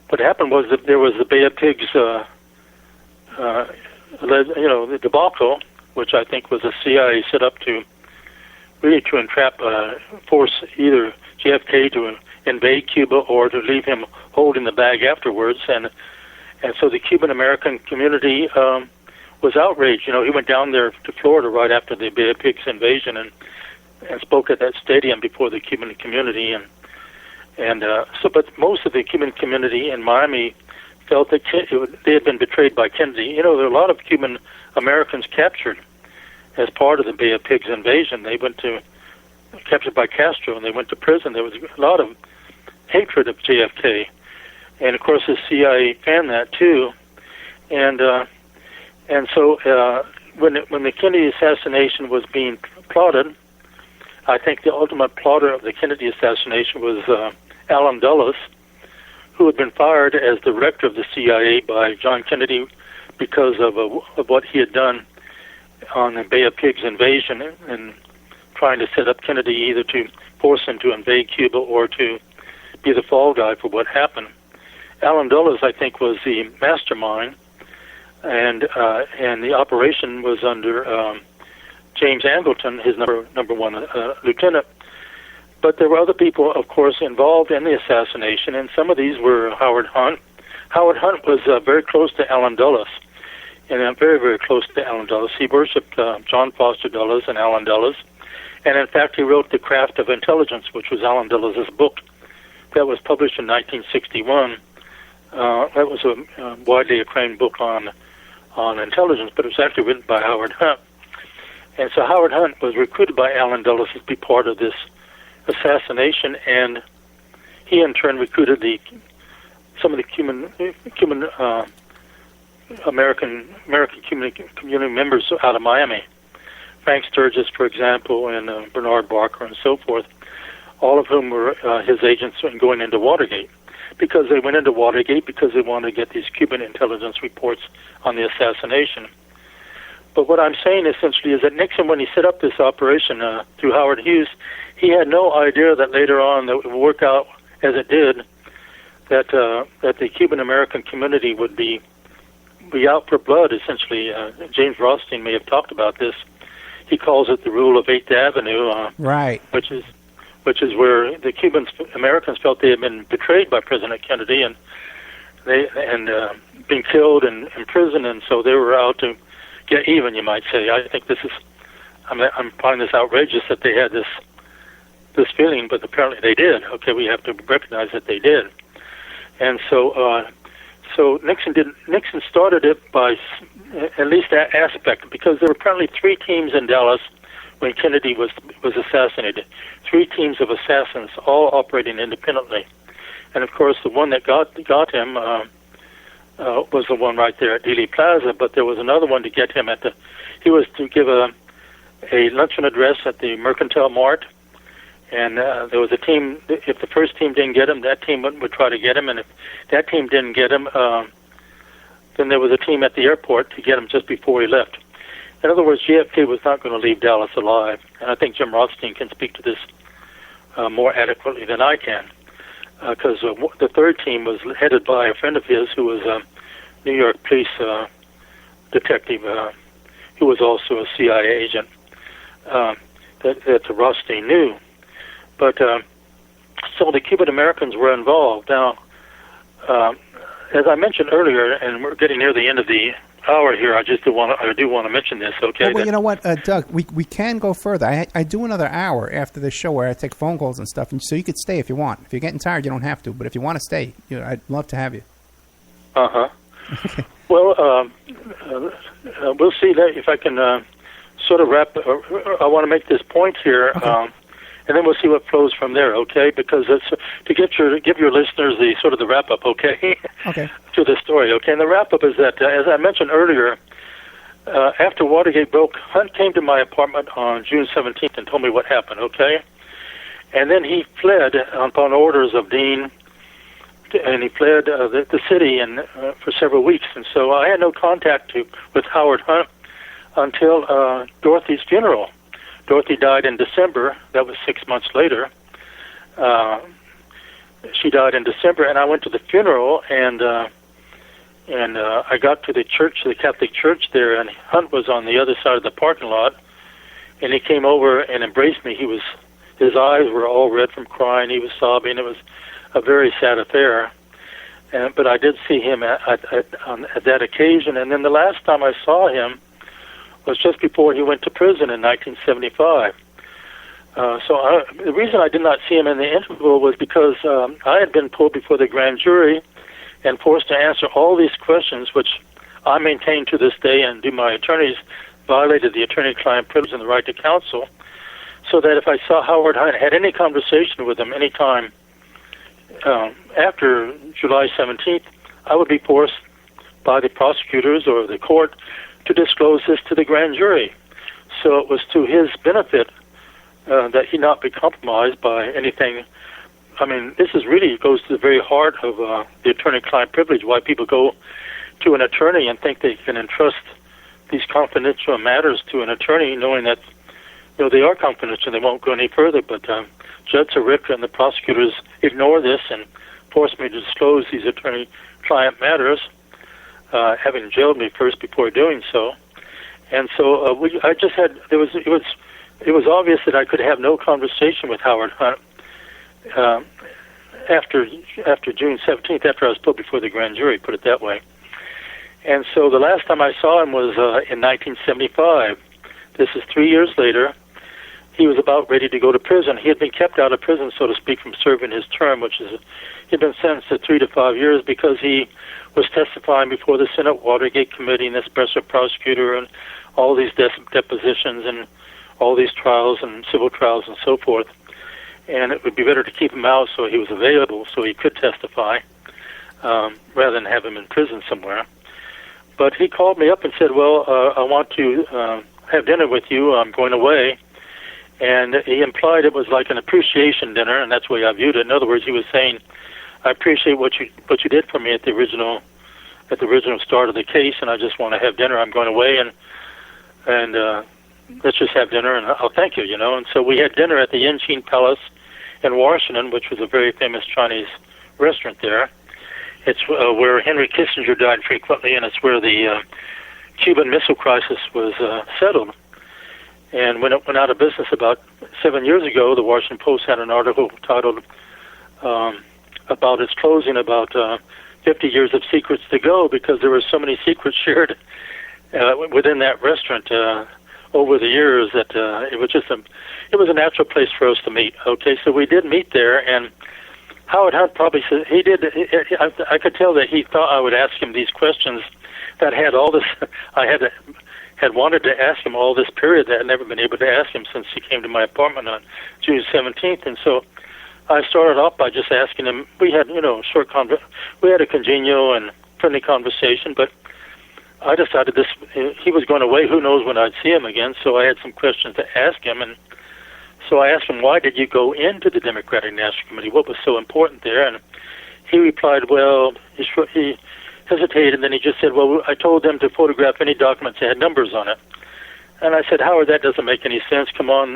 what happened was that there was the Bay of Pigs, the debacle, which I think was a CIA set up to really to entrap, force either JFK to invade Cuba or to leave him holding the bag afterwards. And so the Cuban-American community was outraged. He went down there to Florida right after the Bay of Pigs invasion and spoke at that stadium before the Cuban community. But most of the Cuban community in Miami felt that they had been betrayed by Kennedy. There were a lot of Cuban Americans captured as part of the Bay of Pigs invasion. They went captured by Castro, and they went to prison. There was a lot of hatred of JFK, and of course the CIA fanned that too. And so when the Kennedy assassination was being plotted, I think the ultimate plotter of the Kennedy assassination was Allen Dulles, who had been fired as director of the CIA by John Kennedy because of what he had done on the Bay of Pigs invasion and trying to set up Kennedy either to force him to invade Cuba or to be the fall guy for what happened. Allen Dulles, I think, was the mastermind, and the operation was under James Angleton, his number one lieutenant. But there were other people, of course, involved in the assassination, and some of these were Howard Hunt. Howard Hunt was very close to Allen Dulles, and very, very close to Allen Dulles. He worshipped John Foster Dulles and Allen Dulles, and in fact, he wrote The Craft of Intelligence, which was Allen Dulles' book that was published in 1961. That was a widely acclaimed book on intelligence, but it was actually written by Howard Hunt. And so Howard Hunt was recruited by Allen Dulles to be part of this assassination, and he in turn recruited some of the Cuban American community members out of Miami, Frank Sturgis, for example, and Bernard Barker, and so forth, all of whom were his agents in going into Watergate, because they went into Watergate because they wanted to get these Cuban intelligence reports on the assassination. But what I'm saying essentially is that Nixon, when he set up this operation through Howard Hughes, he had no idea that later on that it would work out as it did, that the Cuban American community would be out for blood. Essentially, James Rothstein may have talked about this. He calls it the rule of 8th Avenue, right? Which is where the Americans felt they had been betrayed by President Kennedy and being killed and imprisoned, and so they were out to get even, you might say. I think I'm finding this outrageous that they had this feeling, but apparently they did. Okay, we have to recognize that they did. And so so Nixon started it by at least that aspect, because there were apparently 3 teams in Dallas when Kennedy was assassinated. 3 teams of assassins, all operating independently. And of course, the one that got him was the one right there at Dealey Plaza. But there was another one to get him at he was to give a luncheon address at the Mercantile Mart. And there was a team. If the first team didn't get him, that team would try to get him. And if that team didn't get him, then there was a team at the airport to get him just before he left. In other words, JFK was not going to leave Dallas alive. And I think Jim Rothstein can speak to this more adequately than I can, because the third team was headed by a friend of his who was a New York police detective who was also a CIA agent that Rothstein knew. But so the Cuban Americans were involved. Now, as I mentioned earlier, and we're getting near the end of the hour here, I do want to mention this. Okay. Well, you know what, Doug? We can go further. I do another hour after the show where I take phone calls and stuff, and so you could stay if you want. If you're getting tired, you don't have to. But if you want to stay, I'd love to have you. Okay. Well, we'll see that if I can sort of wrap. I want to make this point here. Okay. And then we'll see what flows from there, okay? Because it's to give your listeners the sort of the wrap up, okay? Okay. To the story, okay? And the wrap up is that, as I mentioned earlier, after Watergate broke, Hunt came to my apartment on June 17th and told me what happened, okay? And then he fled upon orders of Dean, and he fled the city for several weeks. And so I had no contact with Howard Hunt until Dorothy's funeral. Dorothy died in December. That was 6 months later. She died in December, and I went to the funeral, and I got to the church, the Catholic church there, and Hunt was on the other side of the parking lot, and he came over and embraced me. His eyes were all red from crying. He was sobbing. It was a very sad affair. But I did see him at that occasion, and then the last time I saw him was just before he went to prison in 1975. The reason I did not see him in the interval was because I had been pulled before the grand jury and forced to answer all these questions, which I maintain to this day, and do my attorneys violated the attorney-client privilege and the right to counsel, so that if I saw Howard Hunt, had any conversation with him any time after July 17th, I would be forced by the prosecutors or the court to disclose this to the grand jury. So it was to his benefit that he not be compromised by anything. I mean, this goes to the very heart of the attorney-client privilege, why people go to an attorney and think they can entrust these confidential matters to an attorney, knowing that they are confidential, they won't go any further. But Judge Sirica and the prosecutors ignore this and force me to disclose these attorney-client matters, having jailed me first before doing so. And so I just had, it was obvious that I could have no conversation with Howard Hunt after June 17th, after I was put before the grand jury, put it that way. And so the last time I saw him was in 1975. This is 3 years later. He was about ready to go to prison. He had been kept out of prison, so to speak, from serving his term, which is he'd been sentenced to 3 to 5 years because he was testifying before the Senate Watergate Committee and the special prosecutor and all these depositions and all these trials and civil trials and so forth. And it would be better to keep him out so he was available so he could testify rather than have him in prison somewhere. But he called me up and said, well, I want to have dinner with you. I'm going away. And he implied it was like an appreciation dinner, and that's the way I viewed it. In other words, he was saying, I appreciate what you did for me at the original start of the case, and I just want to have dinner. I'm going away, and let's just have dinner, and I'll thank you, And so we had dinner at the Yanchin Palace in Washington, which was a very famous Chinese restaurant there. It's where Henry Kissinger died frequently, and it's where the Cuban Missile Crisis was settled. And when it went out of business about 7 years ago, the Washington Post had an article titled about its closing, about 50 years of secrets to go, because there were so many secrets shared within that restaurant over the years that it was a natural place for us to meet. Okay, so we did meet there, and Howard Hunt probably said he did. I could tell that he thought I would ask him these questions that had all this. I had wanted to ask him all this period that I'd never been able to ask him since he came to my apartment on June 17th, and so I started off by just asking him. We had, we had a congenial and friendly conversation, but I decided he was going away. Who knows when I'd see him again? So I had some questions to ask him, and so I asked him, why did you go into the Democratic National Committee? What was so important there? And he replied, well, he hesitated, and then he just said, well, I told them to photograph any documents that had numbers on it. And I said, Howard, that doesn't make any sense. Come on,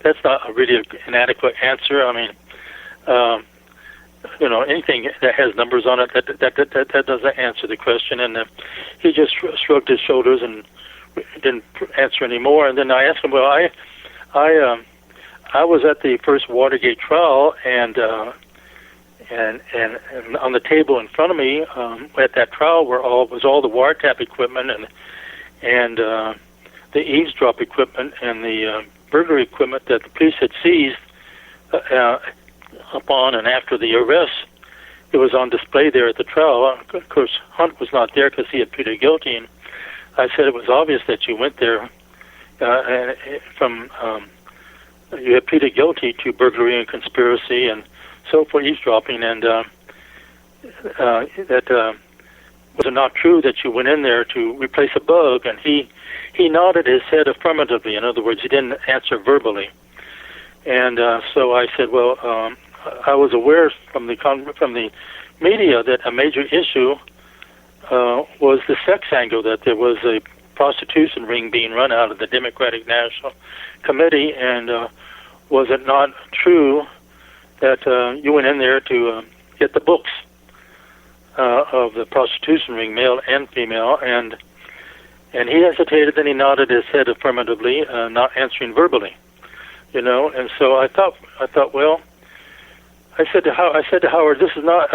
that's not really an adequate answer. I mean, anything that has numbers on it, that doesn't answer the question. And he just shrugged his shoulders and didn't answer anymore. And then I asked him, well, I was at the first Watergate trial, and on the table in front of me at that trial was all the wiretap equipment and the eavesdrop equipment and the burglary equipment that the police had seized upon and after the arrest. It was on display there at the trial. Of course, Hunt was not there because he had pleaded guilty, and I said it was obvious that you went there you had pleaded guilty to burglary and conspiracy and so for eavesdropping, and that was it not true that you went in there to replace a bug? And he nodded his head affirmatively. In other words, he didn't answer verbally. And so I said, well, I was aware from the media that a major issue was the sex angle, that there was a prostitution ring being run out of the Democratic National Committee, and was it not true that you went in there to get the books of the prostitution ring, male and female, and he hesitated, then he nodded his head affirmatively, not answering verbally, and so I thought, well, I said to Howard, this is not,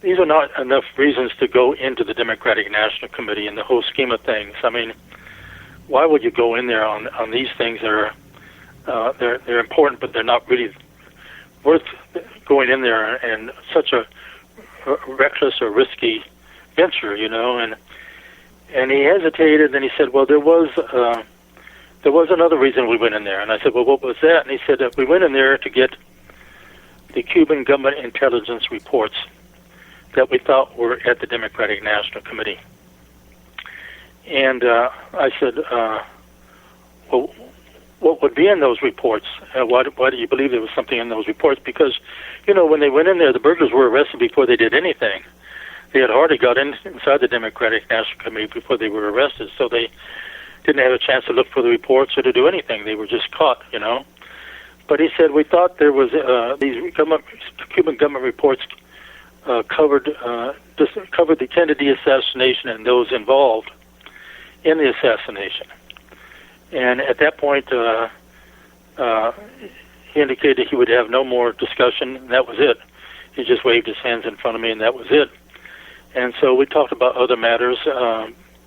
these are not enough reasons to go into the Democratic National Committee in the whole scheme of things. I mean, why would you go in there on these things that are they're important, but they're not really worth going in there and such a reckless or risky venture, and he hesitated. Then he said, well, there was another reason we went in there. And I said, well, what was that? And he said that we went in there to get the Cuban government intelligence reports that we thought were at the Democratic National Committee. And I said, well, what would be in those reports? Why do you believe there was something in those reports? Because, when they went in there, the burglars were arrested before they did anything. They had already got inside the Democratic National Committee before they were arrested, so they didn't have a chance to look for the reports or to do anything. They were just caught, But he said, we thought there was these Cuban government reports covered the Kennedy assassination and those involved in the assassination. And at that point, he indicated he would have no more discussion, and that was it. He just waved his hands in front of me, and that was it. And so we talked about other matters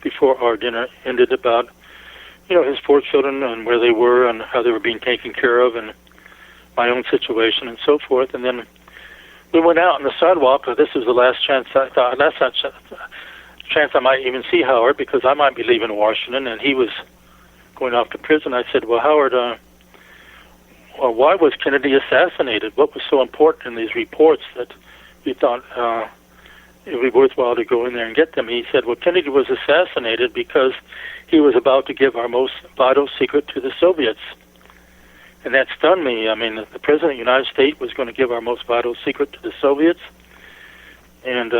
before our dinner ended, about his 4 children and where they were and how they were being taken care of, and my own situation and so forth. And then we went out on the sidewalk. This was the last chance I thought. Last chance I might even see Howard, because I might be leaving Washington, and he was going off to prison. I said, well, Howard, why was Kennedy assassinated? What was so important in these reports that you thought it would be worthwhile to go in there and get them? He said, well, Kennedy was assassinated because he was about to give our most vital secret to the Soviets. And that stunned me. I mean, the President of the United States was going to give our most vital secret to the Soviets. And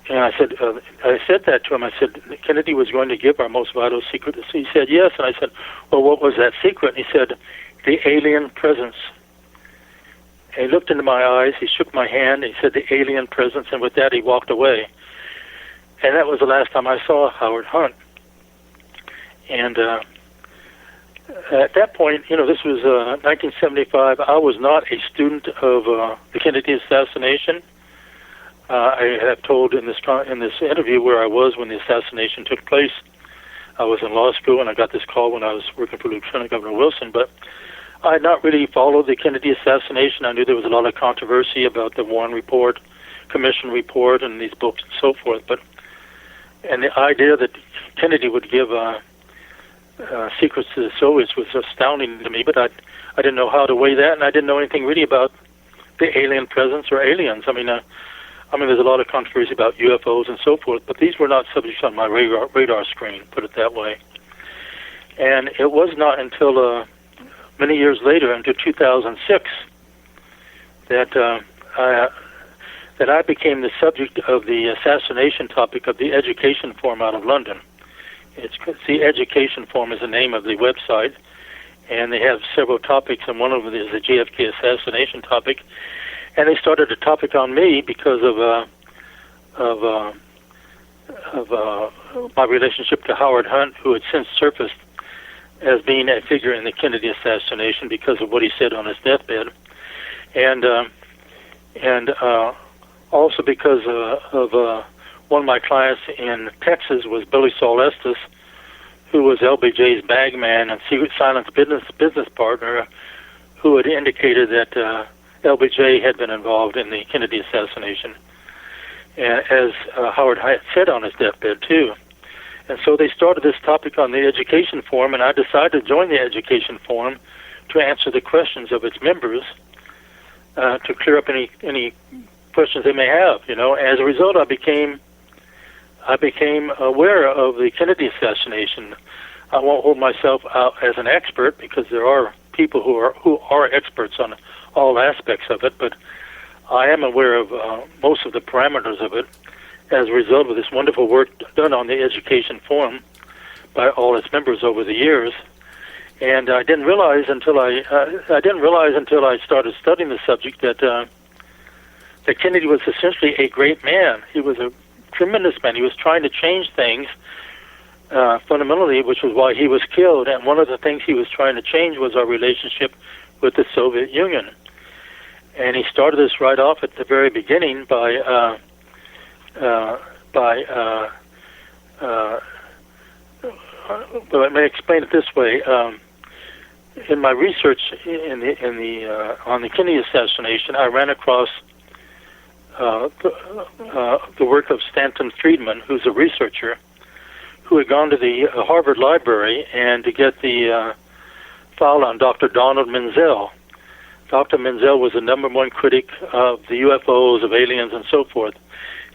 I said that to him. I said, Kennedy was going to give our most vital secret. He said, yes. And I said, well, what was that secret? And he said, the alien presence. And he looked into my eyes. He shook my hand. He said, the alien presence. And with that, he walked away. And that was the last time I saw Howard Hunt. And at that point, this was 1975. I was not a student of the Kennedy assassination. I have told in this interview where I was when the assassination took place. I was in law school, and I got this call when I was working for Lieutenant Governor Wilson. But I had not really followed the Kennedy assassination. I knew there was a lot of controversy about the Warren Report, Commission Report, and these books and so forth. And the idea that Kennedy would give secrets to the Soviets was astounding to me. But I didn't know how to weigh that, and I didn't know anything really about the alien presence or aliens. I mean, there's a lot of controversy about UFOs and so forth, but these were not subjects on my radar screen, put it that way. And it was not until many years later, into 2006, that I became the subject of the assassination topic of the Education Forum out of London. It's the Education Forum is the name of the website, and they have several topics, and one of them is the JFK assassination topic. And they started a topic on me because of my relationship to Howard Hunt, who had since surfaced as being a figure in the Kennedy assassination because of what he said on his deathbed, and also because of one of my clients in Texas was Billy Saul Estes, who was LBJ's bagman and secret silence business partner, who had indicated that LBJ had been involved in the Kennedy assassination, as Howard Hunt said on his deathbed too. And so they started this topic on the Education Forum, and I decided to join the Education Forum to answer the questions of its members, to clear up any questions they may have. As a result, I became aware of the Kennedy assassination. I won't hold myself out as an expert because there are people who are experts on all aspects of it, but I am aware of most of the parameters of it as a result of this wonderful work done on the Education Forum by all its members over the years. And I didn't realize until I started studying the subject that Kennedy was essentially a great man. He was a tremendous man. He was trying to change things fundamentally, which was why he was killed. And one of the things he was trying to change was our relationship with the Soviet Union. And he started this right off at the very beginning by let me explain it this way. In my research on the Kennedy assassination, I ran across the work of Stanton Friedman, who's a researcher, who had gone to the Harvard Library and to get the file on Dr. Donald Menzel. Dr. Menzel was the #1 critic of the UFOs, of aliens, and so forth.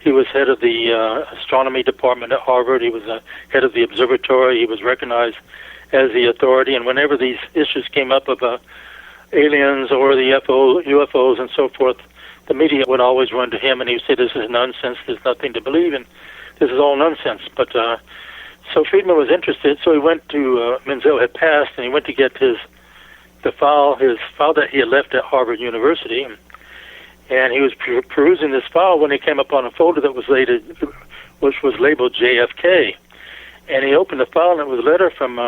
He was head of the astronomy department at Harvard. He was head of the observatory. He was recognized as the authority. And whenever these issues came up about aliens or the UFOs and so forth, the media would always run to him, and he would say, "This is nonsense. There's nothing to believe in. This is all nonsense." But so Friedman was interested. So he went to Menzel had passed, and he went to get his file that he had left at Harvard University. And he was perusing this file when he came upon a folder that was labeled JFK. And he opened the file, and it was a letter from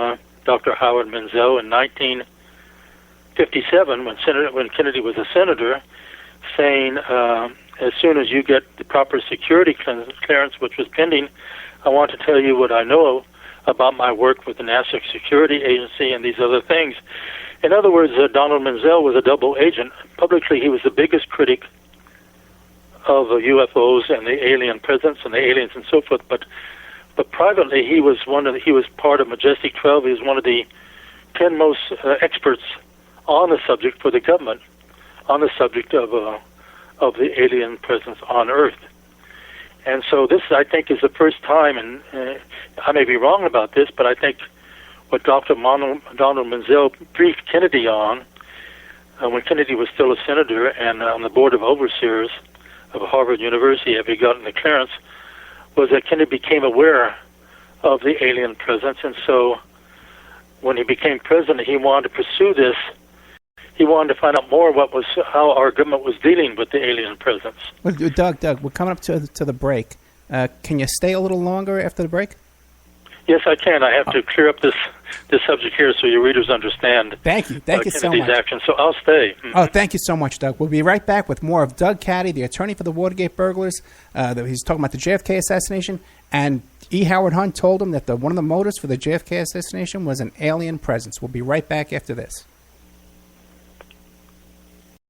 Dr. Howard Menzel in 1957, when Kennedy was a senator, saying, as soon as you get the proper security clearance, which was pending, I want to tell you what I know about my work with the National Security Agency and these other things. In other words, Donald Menzel was a double agent. Publicly, he was the biggest critic of UFOs and the alien presence and the aliens and so forth. But privately, he was part of Majestic 12. He was one of the 10 most experts on the subject for the government, on the subject of the alien presence on Earth. And so this, I think, is the first time, and I may be wrong about this, but I think what Dr. Donald Menzel briefed Kennedy on, when Kennedy was still a senator and on the board of overseers of Harvard University, having gotten the clearance, was that Kennedy became aware of the alien presence. And so when he became president, he wanted to pursue this. He wanted to find out more how our government was dealing with the alien presence. Well, Doug, we're coming up to the break. Can you stay a little longer after the break? Yes, I can. I have to clear up this subject here so your readers understand. Thank you. Thank you so much. Kennedy's action. So I'll stay. Oh, thank you so much, Doug. We'll be right back with more of Doug Caddy, the attorney for the Watergate burglars. He's talking about the JFK assassination, and E. Howard Hunt told him that one of the motives for the JFK assassination was an alien presence. We'll be right back after this.